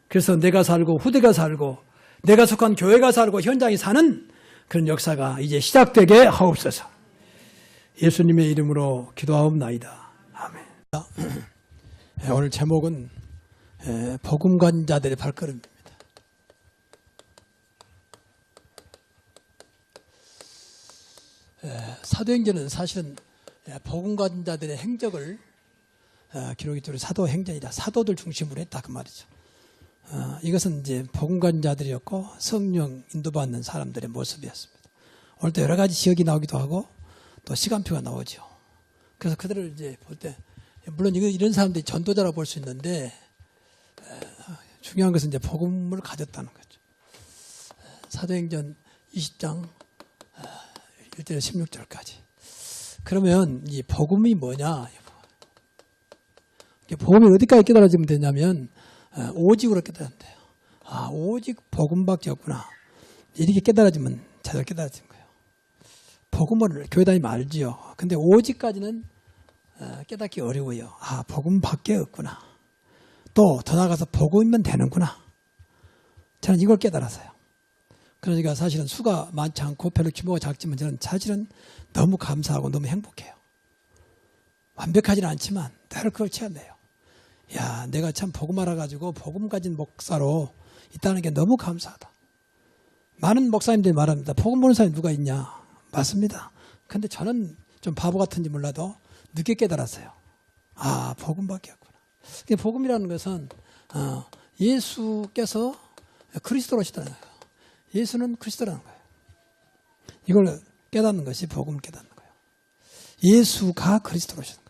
그래서 내가 살고 후대가 살고 내가 속한 교회가 살고 현장이 사는 그런 역사가 이제 시작되게 하옵소서. 예수님의 이름으로 기도하옵나이다. 아멘. 오늘 제목은 복음 가진 자들의 발걸음입니다. 사도행전은 사실은 복음 가진 자들의 행적을 기록이 되는 사도행전이다. 사도들 중심으로 했다 그 말이죠. 이것은 이제 복음 가진 자들이었고 성령 인도받는 사람들의 모습이었습니다. 오늘도 여러 가지 지역이 나오기도 하고 또 시간표가 나오죠. 그래서 그들을 이제 볼 때 물론 이런 사람들이 전도자라고 볼 수 있는데 중요한 것은 이제 복음을 가졌다는 거죠. 사도행전 20장 1절 16절까지. 그러면 이 복음이 뭐냐? 복음이 어디까지 깨달아지면 되냐면 오직으로 깨달아진대요. 오직 복음밖에 없구나. 이렇게 깨달아지면 제대로 깨달아진 거예요. 복음을 교회 다니면 알지요. 근데 오직까지는 깨닫기 어려워요. 복음밖에 없구나. 또 더 나아가서 복음이면 되는구나. 저는 이걸 깨달았어요. 그러니까 사실은 수가 많지 않고 별로 규모가 작지만 저는 사실은 너무 감사하고 너무 행복해요. 완벽하지는 않지만 늘 그걸 체험해요. 야, 내가 참 복음 알아가지고 복음 가진 목사로 있다는 게 너무 감사하다. 많은 목사님들이 말합니다. 복음 보는 사람이 누가 있냐? 맞습니다. 근데 저는 좀 바보 같은지 몰라도 늦게 깨달았어요. 복음밖에 없구나. 복음이라는 것은 예수께서 그리스도로시다는 거예요. 예수는 그리스도라는 거예요. 이걸 깨닫는 것이 복음을 깨닫는 거예요. 예수가 그리스도로시는 거예요.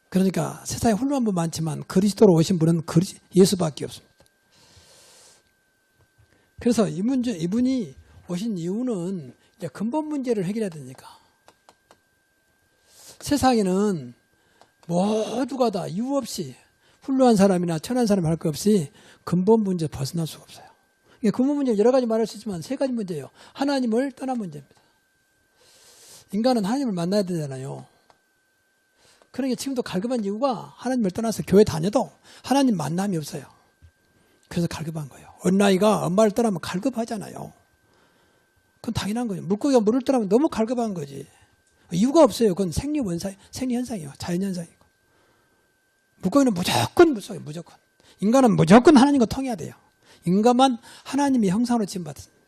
그러니까 세상에 훌륭한 분 많지만 그리스도로 오신 분은 예수밖에 없습니다. 그래서 이분이 오신 이유는 이제 근본 문제를 해결해야 되니까. 세상에는 모두가 다 이유 없이 훌륭한 사람이나 천한 사람 할 것 없이 근본 문제 벗어날 수가 없어요. 근본 문제 여러 가지 말할 수 있지만 세 가지 문제예요. 하나님을 떠난 문제입니다. 인간은 하나님을 만나야 되잖아요. 그러니까 지금도 갈급한 이유가 하나님을 떠나서 교회 다녀도 하나님 만남이 없어요. 그래서 갈급한 거예요. 어린아이가 엄마를 떠나면 갈급하잖아요. 그건 당연한 거죠. 물고기가 물을 떠나면 너무 갈급한 거지. 이유가 없어요. 그건 생리현상이에요. 자연현상이고. 물고기는 무조건 무서워요. 무조건. 인간은 무조건 하나님과 통해야 돼요. 인간만 하나님의 형상으로 지음받았습니다.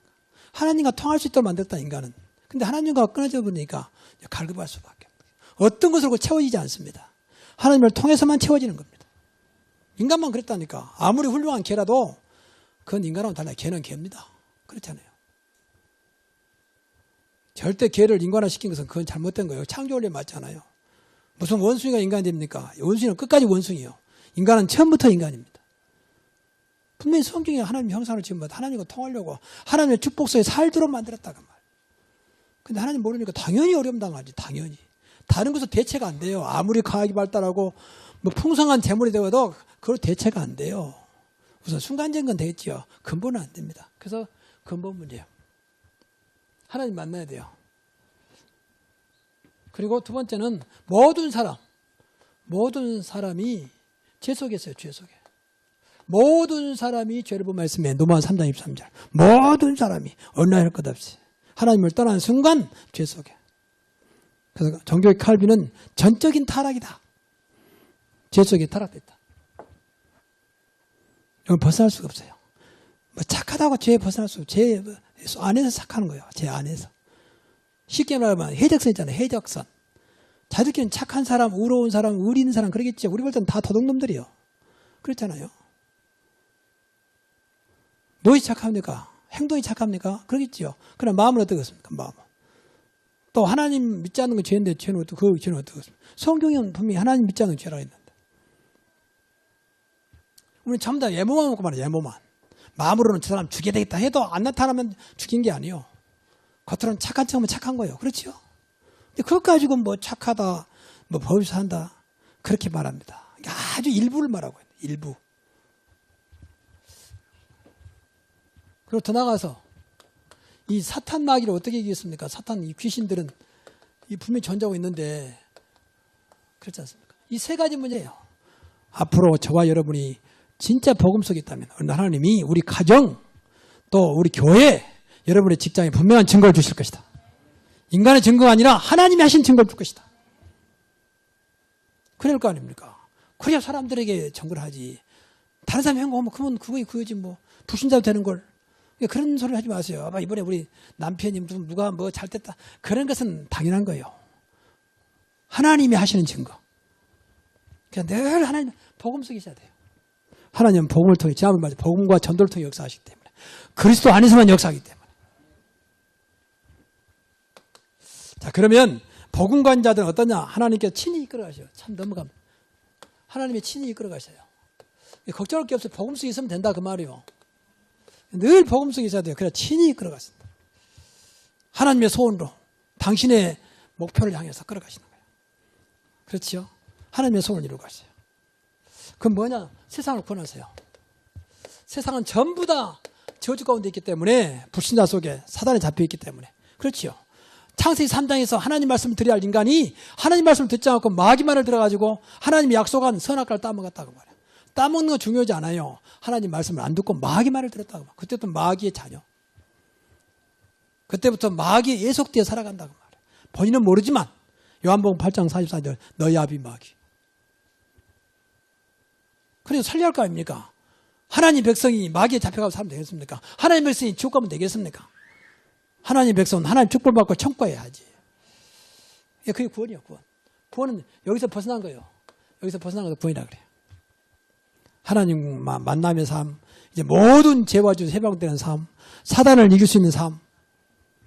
하나님과 통할 수 있도록 만들었다 인간은. 근데 하나님과 끊어져 버리니까 갈급할 수밖에 없어요. 어떤 것으로 채워지지 않습니다. 하나님을 통해서만 채워지는 겁니다. 인간만 그랬다니까. 아무리 훌륭한 개라도 그건 인간하고 달라요. 개는 개입니다. 그렇잖아요. 절대 개를 인간화시킨 것은 그건 잘못된 거예요. 창조 원리에 맞잖아요. 무슨 원숭이가 인간이 됩니까? 원숭이는 끝까지 원숭이에요. 인간은 처음부터 인간입니다. 분명히 성경에 하나님 형상을 지은 하나님과 통하려고 하나님의 축복 속에 살도록 만들었다고 말. 근데 하나님 모르니까 당연히 어려움 당하지. 당연히. 다른 것은 대체가 안 돼요. 아무리 과학이 발달하고 뭐 풍성한 재물이 되어도 그걸 대체가 안 돼요. 우선 순간적인 건 되겠지요. 근본은 안 됩니다. 그래서 근본 문제예요. 하나님 만나야 돼요. 그리고 두 번째는 모든 사람이 죄 속에 있어요. 죄 속에. 모든 사람이 죄를 본 말씀에 로마 3장 23절. 모든 사람이 어느 날 할 것 없이 하나님을 떠나는 순간 죄 속에. 그래서 종교의 칼빈은 전적인 타락이다. 죄 속에 타락됐다. 이걸 벗어날 수가 없어요. 뭐 착하다고 죄에 벗어날 수 없어요. 죄 안에서 착하는 거예요. 제 안에서. 쉽게 말하면 해적선 있잖아요. 해적선. 자들끼리는 착한 사람, 의로운 사람, 의리 있는 사람 그러겠죠. 우리 볼 때는 다 도둑놈들이요. 그렇잖아요. 무엇이 착합니까? 행동이 착합니까? 그러겠죠. 그럼 마음은 어떻겠습니까? 마음은. 또 하나님 믿지 않는 건 죄인데 죄는 어떻겠습니까? 성경은 분명히 하나님 믿지 않는 죄라고 했는데. 우리는 전부 다 예모만 먹고 말이에요. 예모만. 마음으로는 저 사람 죽여야 되겠다 해도 안 나타나면 죽인 게 아니에요. 겉으로는 착한 척하면 착한 거예요. 그렇죠? 근데 그것 가지고 뭐 착하다, 뭐 범사한다 그렇게 말합니다. 아주 일부를 말하고 있는 일부. 그리고 더 나가서 이 사탄 마귀를 어떻게 이기겠습니까? 사탄 이 귀신들은 이 분명히 존재하고 있는데 그렇지 않습니까? 이 세 가지 문제예요. 앞으로 저와 여러분이 진짜 복음 속에 있다면 하나님이 우리 가정 또 우리 교회 여러분의 직장에 분명한 증거를 주실 것이다. 인간의 증거가 아니라 하나님이 하신 증거를 줄 것이다. 그럴 거 아닙니까? 그래야 사람들에게 증거를 하지. 다른 사람이 한 거 하면 그건 그거이 그거지 뭐. 불신자도 되는 걸. 그런 소리 하지 마세요. 아마 이번에 우리 남편이 누가 뭐 잘됐다. 그런 것은 당연한 거예요. 하나님이 하시는 증거. 그러니까 늘 하나님 복음 속에 있어야 돼요. 하나님은 복음을 통해 지압을 맞아 복음과 전도를 통해 역사하시기 때문에 그리스도 안에서만 역사하기 때문에. 자, 그러면 복음관 자들은 어떠냐? 하나님께 친히 이끌어가셔요. 참 넘어갑니다. 하나님이 친히 이끌어가셔요. 걱정할 게 없어요. 복음 속에 있으면 된다 그 말이요. 늘 복음 속에 있어야 돼요. 그래 친히 이끌어갔습니다. 하나님의 소원으로 당신의 목표를 향해서 끌어가시는 거예요. 그렇죠? 하나님의 소원을 이루고 가세요. 그럼 뭐냐? 세상을 구원하세요. 세상은 전부 다 저주 가운데 있기 때문에 불신자 속에 사단에 잡혀있기 때문에 그렇죠. 창세기 3장에서 하나님 말씀을 드려야 할 인간이 하나님 말씀을 듣지 않고 마귀 말을 들어가지고 하나님이 약속한 선악과를 따먹었다고 말해요. 따먹는 건 중요하지 않아요. 하나님 말씀을 안 듣고 마귀 말을 들었다고 말해요. 그때부터 마귀의 자녀. 그때부터 마귀에 예속되어 살아간다고 말해요. 본인은 모르지만 요한복음 8장 44절 너희 아비 마귀. 그래서 살려야 할 거 아닙니까? 하나님 백성이 마귀에 잡혀가서 살면 되겠습니까? 하나님 백성이 지옥 가면 되겠습니까? 하나님 백성은 하나님 축복받고 천국 가야 하지. 그게 구원이에요. 구원. 구원은 여기서 벗어난 거예요. 여기서 벗어난 것도 구원이라 그래요. 하나님 만남의 삶, 이제 모든 죄와 주 해방되는 삶, 사단을 이길 수 있는 삶.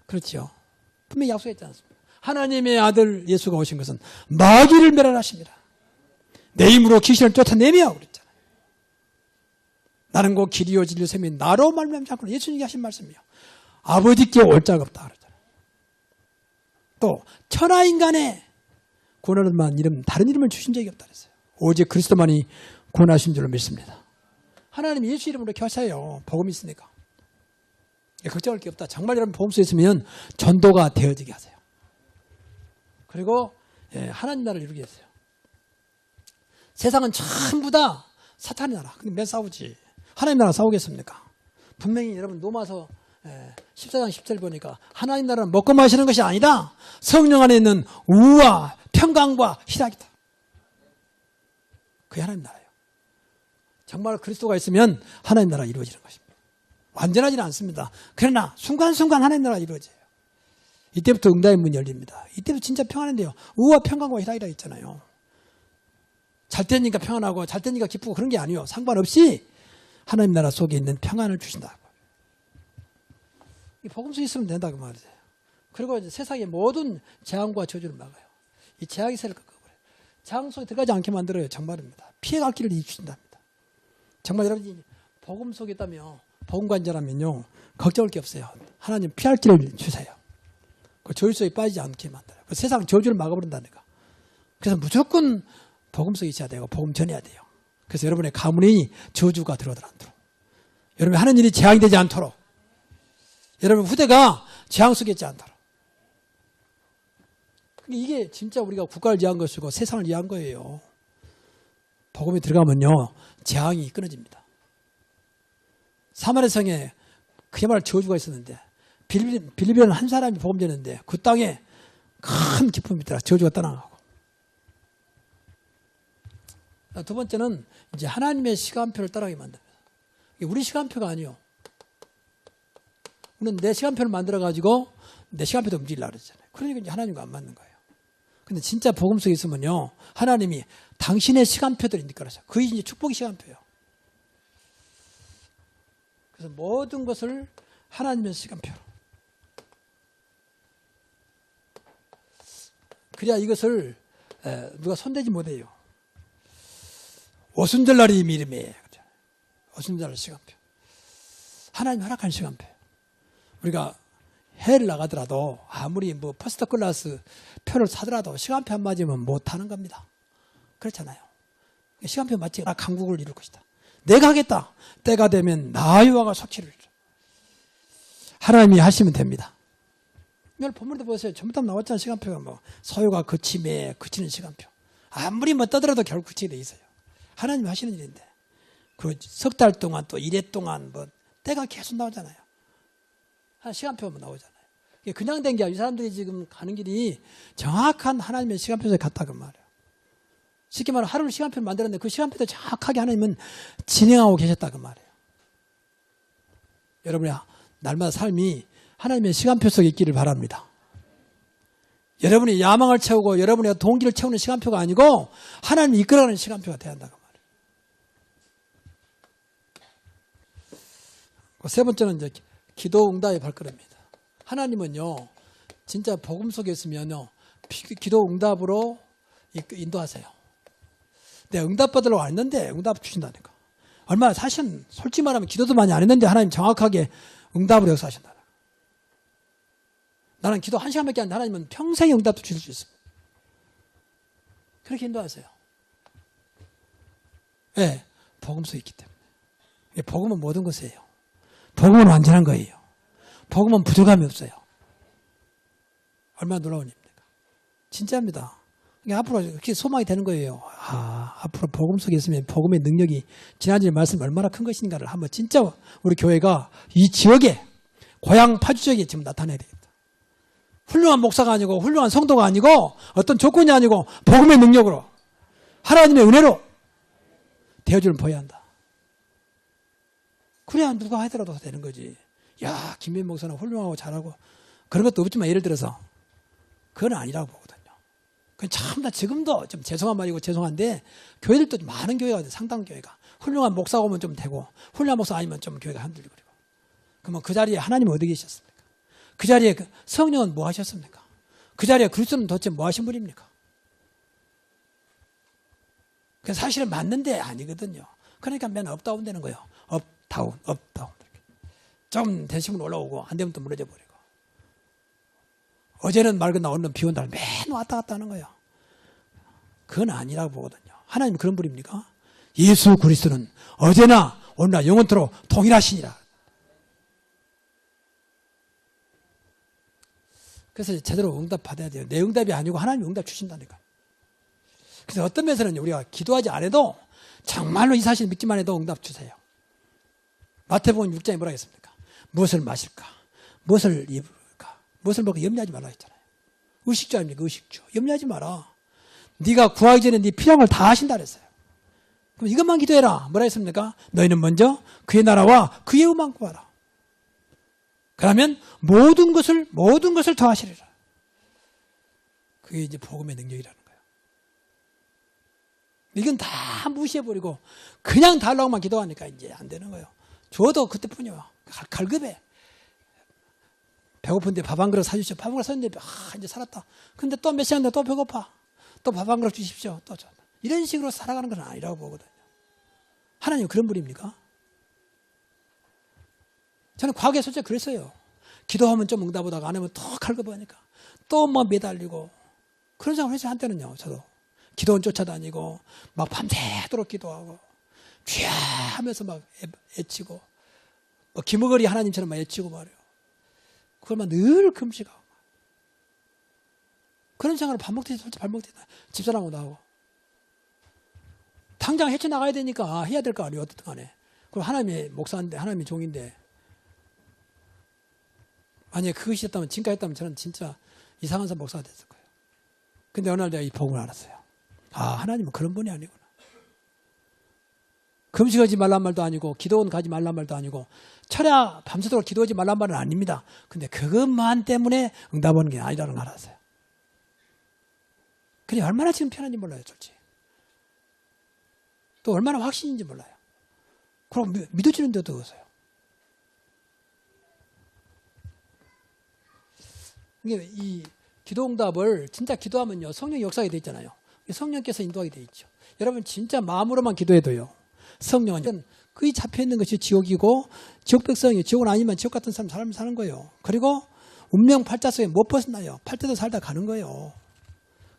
그렇죠. 분명히 약속했지 않습니까? 하나님의 아들 예수가 오신 것은 마귀를 멸하십니다. 내 힘으로 귀신을 쫓아내며 그랬잖아요. 나는 곧 길이요 진리요 생명이 나로 말미암지 않고는 예수님이 하신 말씀이요. 아버지께 올 자가 없다 그러잖아요. 또 천하인간의 구원하는 이름 다른 이름을 주신 적이 없다 그랬어요. 오직 그리스도만이 구원하신 줄로 믿습니다. 하나님 예수 이름으로 이렇게 하셔요. 복음이 있으니까. 걱정할 게 없다. 정말 여러분 복음 속에 있으면 전도가 되어지게 하세요. 그리고 하나님 나라를 이루게 하세요. 세상은 전부 다 사탄의 나라. 근데 왜 싸우지? 하나님 나라 싸우겠습니까? 분명히 여러분 로마서 14장 10절 보니까 하나님 나라는 먹고 마시는 것이 아니다. 성령 안에 있는 우와 평강과 희락이다. 그게 하나님 나라예요. 정말 그리스도가 있으면 하나님 나라가 이루어지는 것입니다. 완전하지는 않습니다. 그러나 순간순간 하나님 나라가 이루어져요. 이때부터 응답의 문이 열립니다. 이때부터 진짜 평안한데요. 우와 평강과 희락이라 있잖아요. 잘 되니까 평안하고 잘 되니까 기쁘고 그런 게 아니에요. 상관없이 하나님 나라 속에 있는 평안을 주신다고. 이 복음 속에 있으면 된다고 말이죠. 그리고 이제 세상의 모든 재앙과 저주를 막아요. 이 재앙의 세를 꺾어버려요. 재앙 속에 들어가지 않게 만들어요. 정말입니다. 피해갈 길을 주신답니다. 정말 여러분이 복음 속에 있다며 복음관자라면요. 걱정할 게 없어요. 하나님 피할 길을 주세요. 그 저주 속에 빠지지 않게 만들어요. 그 세상 저주를 막아버린다니까. 그래서 무조건 복음 속에 있어야 되고 복음 전해야 돼요. 그래서 여러분의 가문이 저주가 들어오지 않도록, 여러분 하는 일이 재앙이 되지 않도록, 여러분 후대가 재앙 속에 있지 않도록. 이게 진짜 우리가 국가를 위한 것이고 세상을 위한 거예요. 복음에 들어가면요 재앙이 끊어집니다. 사마리 성에 그야말로 저주가 있었는데 빌립보는 한 사람이 복음 전했는데 그 땅에 큰 기쁨이 있더라. 저주가 떠나가고. 두 번째는 이제 하나님의 시간표를 따라가게 만듭니다. 이게 우리 시간표가 아니요. 우리는 내 시간표를 만들어가지고 내 시간표도 움직이려고 그러잖아요. 그러니까 이제 하나님과 안 맞는 거예요. 근데 진짜 복음 속에 있으면요. 하나님이 당신의 시간표들이 이끌어서 그게 이제 축복의 시간표예요. 그래서 모든 것을 하나님의 시간표로. 그래야 이것을 누가 손대지 못해요. 오순절날이 미름이에요. 오순절날 시간표. 하나님 허락한 시간표. 우리가 해외를 나가더라도 아무리 뭐 퍼스트 클래스 표를 사더라도 시간표 안 맞으면 못 타는 겁니다. 그렇잖아요. 시간표 맞지? 나 강국을 이룰 것이다. 내가 하겠다. 때가 되면 나여호와가 속취를 이루라. 하나님이 하시면 됩니다. 오늘 본문도 보세요. 전부 다 나왔잖아요. 시간표가 뭐 소요가 그침에 그치는 시간표. 아무리 뭐 떠들어도 결국 그치게 돼 있어요. 하나님이 하시는 일인데 그 석 달 동안 또 1회 동안 뭐 때가 계속 나오잖아요. 한 시간표만 나오잖아요. 그냥 된 게 아니라 이 사람들이 지금 가는 길이 정확한 하나님의 시간표에 갔다 그 말이에요. 쉽게 말하면 하루를 시간표를 만들었는데 그 시간표도 정확하게 하나님은 진행하고 계셨다 그 말이에요. 여러분의 날마다 삶이 하나님의 시간표 속에 있기를 바랍니다. 여러분이 야망을 채우고 여러분의 동기를 채우는 시간표가 아니고 하나님이 이끌어가는 시간표가 돼야 한다 그 말이에요. 세 번째는 이제 기도 응답의 발걸음입니다. 하나님은요, 진짜 복음 속에 있으면요, 기도 응답으로 인도하세요. 내가 응답 받으러 왔는데 응답 주신다니까. 얼마나 사실은 솔직히 말하면 기도도 많이 안 했는데 하나님 정확하게 응답으로 역사하신다. 나는 기도 1시간밖에 안 했는데 하나님은 평생의 응답도 주실 수 있습니다. 그렇게 인도하세요. 네, 복음 속에 있기 때문에. 복음은 모든 것이에요. 복음은 완전한 거예요. 복음은 부족함이 없어요. 얼마나 놀라운 일입니까? 진짜입니다. 그러니까 앞으로 그렇게 소망이 되는 거예요. 앞으로 복음 속에 있으면 복음의 능력이 지난주에 말씀 얼마나 큰 것인가를 한번 진짜 우리 교회가 이 지역에 고향 파주 지역에 지금 나타내야 되겠다. 훌륭한 목사가 아니고 훌륭한 성도가 아니고 어떤 조건이 아니고 복음의 능력으로 하나님의 은혜로 되어주는 보여야 한다. 그래야 누가 하더라도 되는 거지. 야, 김민 목사는 훌륭하고 잘하고 그런 것도 없지만 예를 들어서 그건 아니라고 보거든요. 그건 참나 지금도 좀 죄송한 말이고 죄송한데 교회들도 많은 교회가 있어요. 상당 교회가. 훌륭한 목사가 오면 좀 되고 훌륭한 목사 아니면 좀 교회가 흔들리고 그리고. 그러면 그 자리에 하나님은 어디 계셨습니까? 그 자리에 성령은 뭐 하셨습니까? 그 자리에 그리스도는 도대체 뭐 하신 분입니까? 그 사실은 맞는데 아니거든요. 그러니까 맨 업다운 되는 거예요. 업다운. 좀 되시면 올라오고 안 되면 또 무너져 버리고. 어제는 맑은다 오늘은 비 온다 맨 왔다 갔다 하는 거예요. 그건 아니라고 보거든요. 하나님 그런 분입니까? 예수 그리스도는 어제나 오늘나 영원토록 동일하시니라. 그래서 제대로 응답 받아야 돼요. 내 응답이 아니고 하나님이 응답 주신다니까. 그래서 어떤 면에서는 우리가 기도하지 않아도 정말로 이 사실 믿기만 해도 응답 주세요. 마태복음 6장에 뭐라 했습니까? 무엇을 마실까? 무엇을 입을까? 무엇을 먹을까? 염려하지 말라 했잖아요. 의식주 아닙니까? 의식주. 염려하지 마라. 네가 구하기 전에 네 필요한 걸 다 하신다 그랬어요. 그럼 이것만 기도해라. 뭐라 했습니까? 너희는 먼저 그의 나라와 그의 의만 구하라. 그러면 모든 것을 더하시리라. 그게 이제 복음의 능력이라는 거예요. 이건 다 무시해버리고 그냥 달라고만 기도하니까 이제 안 되는 거예요. 줘도 그때뿐이요. 갈급해. 배고픈데 밥 한 그릇 사주십시오. 밥 한 그릇 샀는데 이제 살았다. 근데 또 몇 시간 뒤에 또 배고파. 또 밥 한 그릇 주십시오. 또 이런 식으로 살아가는 건 아니라고 보거든요. 하나님 그런 분입니까? 저는 과거에 솔직히 그랬어요. 기도하면 좀 응답하다가 안 하면 더 갈급하니까 또 뭐 매달리고 그런 생각을 했어요. 한때는요. 저도 기도원 쫓아다니고 막 밤새도록 기도하고 쥐야 하면서 막 애치고 뭐 기머거리 하나님처럼 막 애치고 말이에요. 그걸만 늘 금식하고 그런 생각을 밥 먹듯이 솔직히 밥 먹듯이 집사람하고 나하고 당장 헤쳐나가야 되니까 해야 될 거 아니에요. 어떻든 간에. 그럼 하나님의 목사인데 하나님의 종인데 만약에 그것이 었다면 지금까지 했다면 저는 진짜 이상한 사람 목사가 됐을 거예요. 근데 어느 날 내가 이 복음을 알았어요. 하나님은 그런 분이 아니구나. 금식하지 말란 말도 아니고 기도원 가지 말란 말도 아니고 철야 밤새도록 기도하지 말란 말은 아닙니다. 근데 그것만 때문에 응답하는 게 아니라는 걸 알았어요. 그게 얼마나 지금 편한지 몰라요. 솔직히. 또 얼마나 확신인지 몰라요. 그럼 믿어지는데도 어서요. 이 기도응답을 진짜 기도하면요 성령 역사하게 돼 있잖아요. 성령께서 인도하게 돼 있죠. 여러분 진짜 마음으로만 기도해도요 성령은 그이 잡혀 있는 것이 지옥이고 지옥 백성이 지옥은 아니면 지옥 같은 삶을 사는 거예요. 그리고 운명 팔자 속에 못 벗어나요. 팔자도 살다 가는 거예요.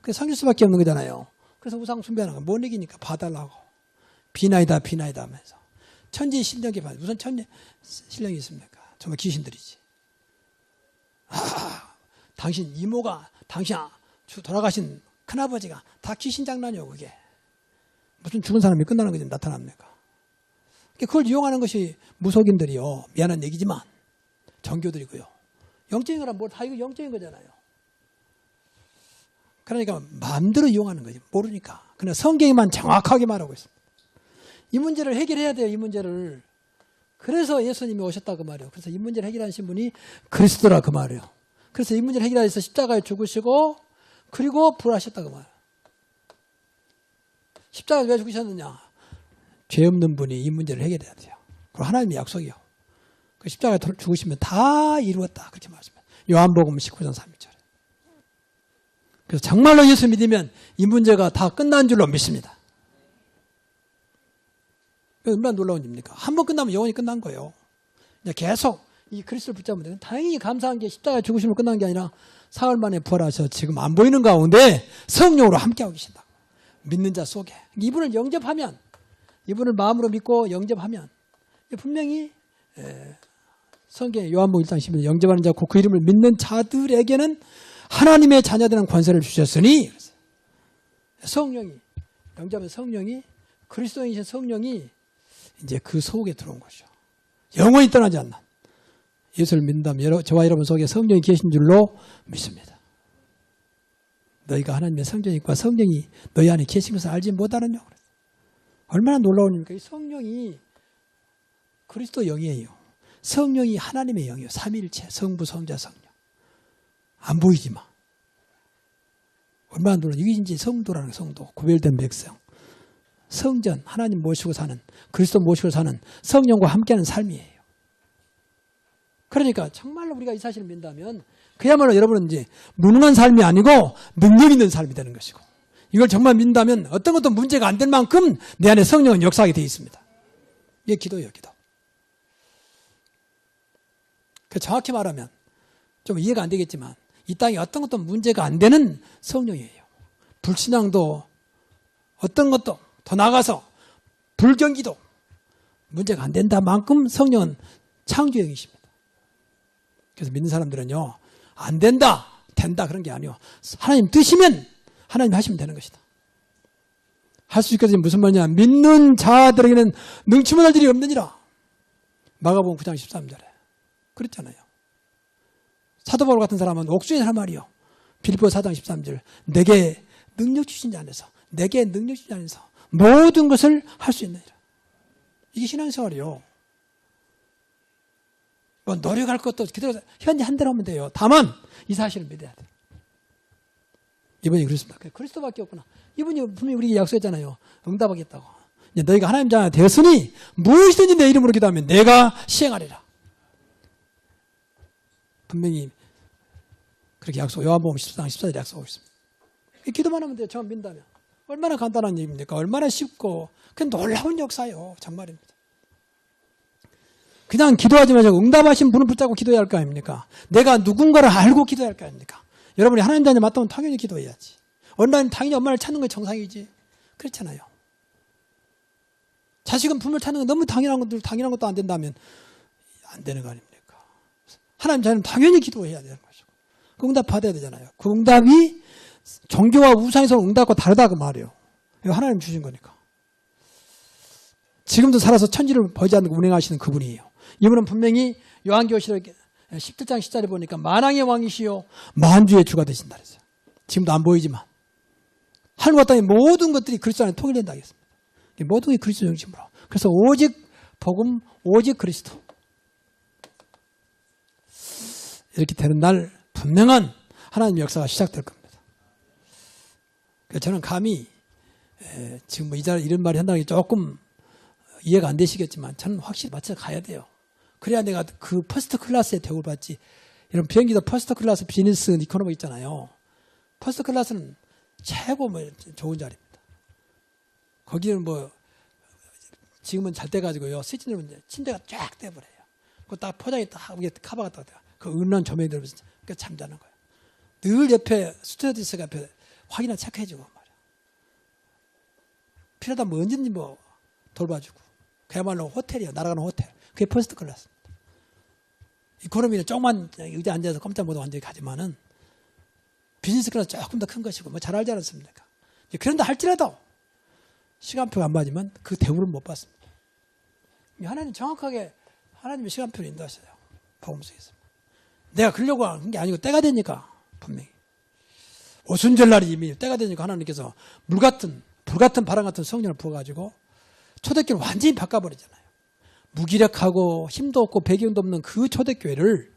그게 섬길 수밖에 없는 거잖아요. 그래서 우상 숭배하는 거 못 이기니까 봐달라고 비나이다 하면서 천지 신령이 봐. 무슨 천지 신령이 있습니까? 정말 귀신들이지. 당신 이모가 당신 돌아가신 큰아버지가 다 귀신 장난이요. 그게 무슨 죽은 사람이 끝나는 것이 나타납니까? 그걸 이용하는 것이 무속인들이요. 미안한 얘기지만 정교들이고요. 영적인 거란 다 이거 영적인 거잖아요. 그러니까 마음대로 이용하는 거지. 모르니까. 그러나 성경에만 정확하게 말하고 있습니다. 이 문제를 해결해야 돼요. 이 문제를. 그래서 예수님이 오셨다 그 말이에요. 그래서 이 문제를 해결하신 분이 그리스도라 그 말이에요. 그래서 이 문제를 해결하기 위해서 십자가에 죽으시고 그리고 부활하셨다 그 말이에요. 십자가에 왜 죽으셨느냐? 죄 없는 분이 이 문제를 해결해야 돼요. 그리고 하나님의 약속이요. 그 십자가에 죽으시면 다 이루었다. 그렇게 말씀해요. 요한복음 19장 31절에. 그래서 정말로 예수 믿으면 이 문제가 다 끝난 줄로 믿습니다. 얼마나 놀라운 일입니까? 한 번 끝나면 영원히 끝난 거예요. 이제 계속 이 그리스도를 붙잡으면 돼요. 다행히 감사한 게 십자가에 죽으심으로 끝난 게 아니라 사흘 만에 부활하셔 지금 안 보이는 가운데 성령으로 함께하고 계신다. 믿는 자 속에. 이분을 영접하면, 이분을 마음으로 믿고 영접하면 분명히 성경에 요한복음 1장 10절 영접하는 자 곧 그 이름을 믿는 자들에게는 하나님의 자녀되는 권세를 주셨으니 성령이 영접한 성령이 그리스도인이신 성령이 이제 그 속에 들어온 것이죠. 영원히 떠나지 않는 예수를 믿는다면 저와 여러분 속에 성령이 계신 줄로 믿습니다. 너희가 하나님의 성전이니까 성령이 너희 안에 계신 것을 알지 못하느냐. 얼마나 놀라운 일입니까? 이 성령이 그리스도 영이에요. 성령이 하나님의 영이에요. 삼위일체, 성부, 성자, 성령. 안 보이지만. 얼마나 놀라운 이게 이제 성도라는 성도, 구별된 백성. 성전, 하나님 모시고 사는, 그리스도 모시고 사는 성령과 함께하는 삶이에요. 그러니까 정말로 우리가 이 사실을 믿는다면 그야말로 여러분은 이제 무능한 삶이 아니고 능력 있는 삶이 되는 것이고 이걸 정말 믿는다면 어떤 것도 문제가 안 될 만큼 내 안에 성령은 역사하게 되어 있습니다. 이게 기도예요, 기도. 정확히 말하면 좀 이해가 안 되겠지만 이 땅에 어떤 것도 문제가 안 되는 성령이에요. 불신앙도 어떤 것도 더 나아가서 불경기도 문제가 안 된다 만큼 성령은 창조형이십니다. 그래서 믿는 사람들은요, 안 된다, 된다 그런 게 아니요. 하나님 뜻이면 하나님 하시면 되는 것이다. 할 수 있거든요. 무슨 말이냐. 믿는 자들에게는 능치 못할 일이 없느니라. 마가복음 9장 13절에. 그랬잖아요. 사도 바울 같은 사람은 옥수에 할 말이요. 빌립보 4장 13절. 내게 능력 주신 자 안에서, 내게 능력 주신 자 안에서 모든 것을 할 수 있느니라. 이게 신앙생활이요. 뭐 노력할 것도 그대로 현재 한 대로 하면 돼요. 다만 이 사실을 믿어야 돼요. 이분이 그렇습니다. 그리스도밖에 없구나. 이분이 분명히 우리에게 약속했잖아요. 응답하겠다고. 너희가 하나님 자녀 되었으니 무엇이든지 내 이름으로 기도하면 내가 시행하리라. 분명히 그렇게 약속, 요한복음 14장 14절에 약속하고 있습니다. 기도만 하면 돼요. 저만 믿는다면. 얼마나 간단한 얘기입니까? 얼마나 쉽고 그냥 놀라운 역사예요. 정말입니다. 그냥 기도하지 마시고 응답하신 분을 붙잡고 기도해야 할 거 아닙니까? 내가 누군가를 알고 기도해야 할 거 아닙니까? 여러분이 하나님 자녀 맞다면 당연히 기도해야지. 얼마나 당연히 엄마를 찾는 게 정상이지. 그렇잖아요. 자식은 부모를 찾는 건 너무 당연한 것도 안 된다면 안 되는 거 아닙니까? 하나님 자녀는 당연히 기도해야 되는 것이고. 그 응답 받아야 되잖아요. 그 응답이 종교와 우상에서 응답과 다르다 그 말이에요. 이거 하나님 주신 거니까. 지금도 살아서 천지를 버지 않고 운행하시는 그분이에요. 이분은 분명히 요한계시록 17장 10절에 보니까 만왕의 왕이시요 만주의 주가 되신다 그랬어요. 지금도 안 보이지만 하늘과 땅의 모든 것들이 그리스도 안에 통일된다 하겠습니다. 모든 게 그리스도 중심으로. 그래서 오직 복음, 오직 그리스도. 이렇게 되는 날 분명한 하나님의 역사가 시작될 겁니다. 그래서 저는 감히 지금 이 자리에 이런 말이 한다는 게 조금 이해가 안 되시겠지만 저는 확실히 맞춰 가야 돼요. 그래야 내가 그 퍼스트 클래스에 대우를 받지. 이런 비행기도 퍼스트 클래스, 비즈니스, 이코노미 있잖아요. 퍼스트 클래스는 최고 좋은 자리입니다. 거기는 지금은 잘 돼가지고요. 시즌은 침대가 쫙 돼버려요. 그 딱 포장이 딱 위에 카바가 딱 돼요. 그 은한 조명이 들어서 잠자는 거예요. 늘 옆에 스튜어디스가 옆에 확인을 체크해주고 말이야. 필요하다면 언제든지 돌봐주고. 그야말로 호텔이야. 날아가는 호텔. 그게 퍼스트 클래스입니다. 이코노미는 조금만 의자 앉아서 꼼짝 못하고 앉아 가지만은 비즈니스 클래스 조금 더 큰 것이고 잘 알지 않습니까? 그런다 할지라도 시간표가 안 맞으면 그 대우를 못 받습니다. 하나님 정확하게 하나님의 시간표를 인도하셔요. 복음 속에서. 내가 그러려고 한 게 아니고 때가 되니까 분명히. 오순절날이 이미 때가 되니까 하나님께서 불같은 바람 같은 성령을 부어가지고 초대교회를 완전히 바꿔버리잖아요. 무기력하고 힘도 없고 배경도 없는 그 초대교회를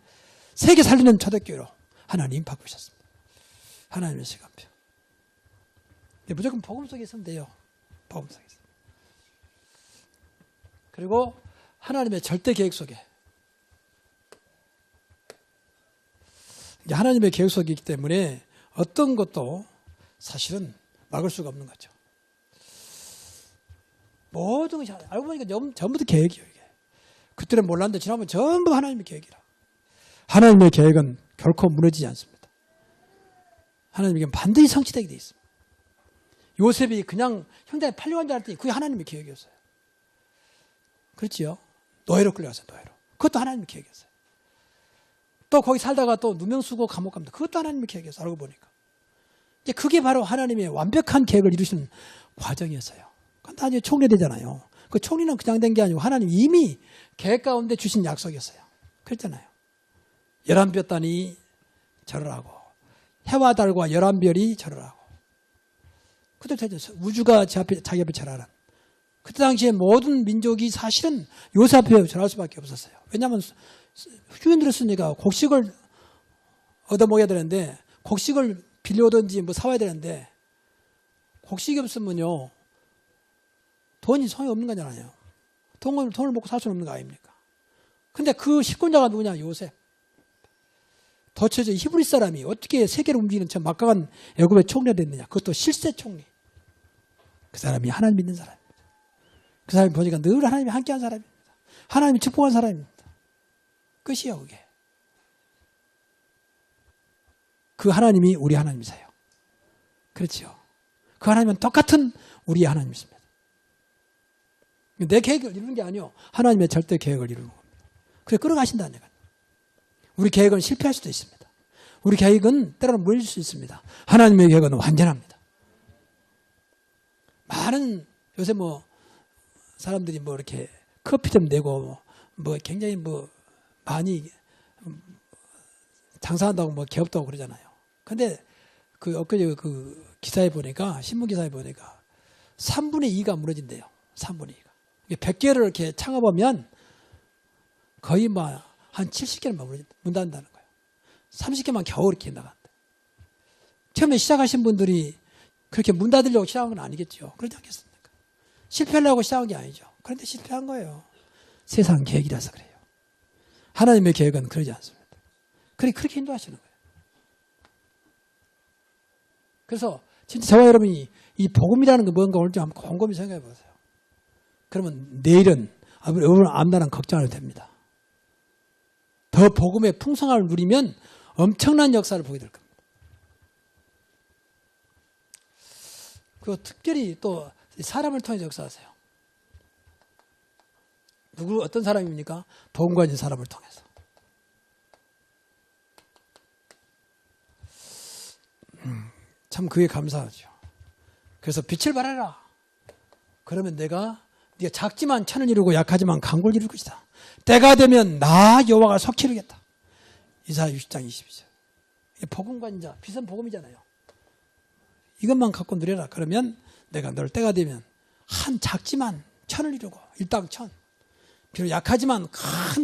세계 살리는 초대교회로 하나님 바꾸셨습니다. 하나님의 시간표. 무조건 복음 속에 있으면 돼요. 복음 속에 있으면. 그리고 하나님의 절대 계획 속에. 하나님의 계획 속에 있기 때문에 어떤 것도 사실은 막을 수가 없는 거죠. 모든 것이 알고 보니까 전부 다 계획이에요. 이게. 그때는 몰랐는데 지나면 전부 하나님의 계획이라. 하나님의 계획은 결코 무너지지 않습니다. 하나님에게 반드시 성취되게 되어 있습니다. 요셉이 그냥 형제에 팔려간 줄 알았더니 그게 하나님의 계획이었어요. 그렇지요? 노예로 끌려갔어요. 노예로. 그것도 하나님의 계획이었어요. 또 거기 살다가 또 누명 쓰고 감옥 갑니다. 그것도 하나님의 계획이었어요. 알고 보니까. 이제 그게 바로 하나님의 완벽한 계획을 이루시는 과정이었어요. 나중에 총리되잖아요. 그 총리는 그냥 된 게 아니고 하나님 이미 계획 가운데 주신 약속이었어요. 그랬잖아요. 11볕단이 절을 하고 해와 달과 11별이 절을 하고 그때 우주가 자기 앞에 절하는 그때 당시에 모든 민족이 사실은 요셉 앞에 절할 수밖에 없었어요. 왜냐하면 휴인들을 쓰니까 곡식을 얻어먹어야 되는데 곡식을 빌려오든지 뭐 사와야 되는데 곡식이 없으면요 돈이 소용이 없는 거잖아요. 돈을 먹고 살 수는 없는 거 아닙니까? 근데 그 실권자가 누구냐? 요셉. 도대체 히브리 사람이 어떻게 세계를 움직이는 저 막강한 애굽의 총리가 됐느냐? 그것도 실세 총리. 그 사람이 하나님 믿는 사람입니다. 그 사람이 보니까 늘 하나님이 함께한 사람입니다. 하나님이 축복한 사람입니다. 끝이에요, 그게. 그 하나님이 우리 하나님이세요. 그렇죠. 그 하나님은 똑같은 우리의 하나님이십니다. 내 계획을 이루는 게 아니요. 하나님의 절대 계획을 이루는 겁니다. 그래 끌어가신다는 얘기예요. 우리 계획은 실패할 수도 있습니다. 우리 계획은 때로는 무너질 수 있습니다. 하나님의 계획은 완전합니다. 많은 요새 뭐 사람들이 뭐 이렇게 커피 좀 내고 뭐 굉장히 뭐 많이 장사한다고 뭐 개업도 그러잖아요. 근데 그 엊그제 그 기사에 보니까 신문 기사에 보니까 3분의 2가 무너진대요. 3분의 2가. 100개를 이렇게 창업하면 거의 뭐 한 70개는 문 닫는다는 거예요. 30개만 겨우 이렇게 나간대. 처음에 시작하신 분들이 그렇게 문 닫으려고 시작한 건 아니겠죠. 그러지 않겠습니까? 실패하려고 시작한 게 아니죠. 그런데 실패한 거예요. 세상 계획이라서 그래요. 하나님의 계획은 그러지 않습니다. 그렇게 인도하시는 거예요. 그래서 진짜 저와 여러분이 이 복음이라는 게 뭔가 오늘 좀 한번 곰곰이 생각해 보세요. 그러면 내일은 여러분 앞날은 걱정 안 해도 됩니다. 더 복음의 풍성함을 누리면 엄청난 역사를 보게 될 겁니다. 그리고 특별히 또 사람을 통해서 역사하세요. 어떤 사람입니까? 복음 가진 사람을 통해서. 참 그게 감사하죠. 그래서 빛을 발하라. 그러면 네가 작지만 천을 이루고 약하지만 강골 이룰 것이다. 때가 되면 나 여호와가 속히 이루겠다. 이사야 60장 22절. 복음과 인자, 빛은 복음이잖아요. 이것만 갖고 누려라. 그러면 내가 널 때가 되면 한 작지만 천을 이루고 일당 천. 비록 약하지만 큰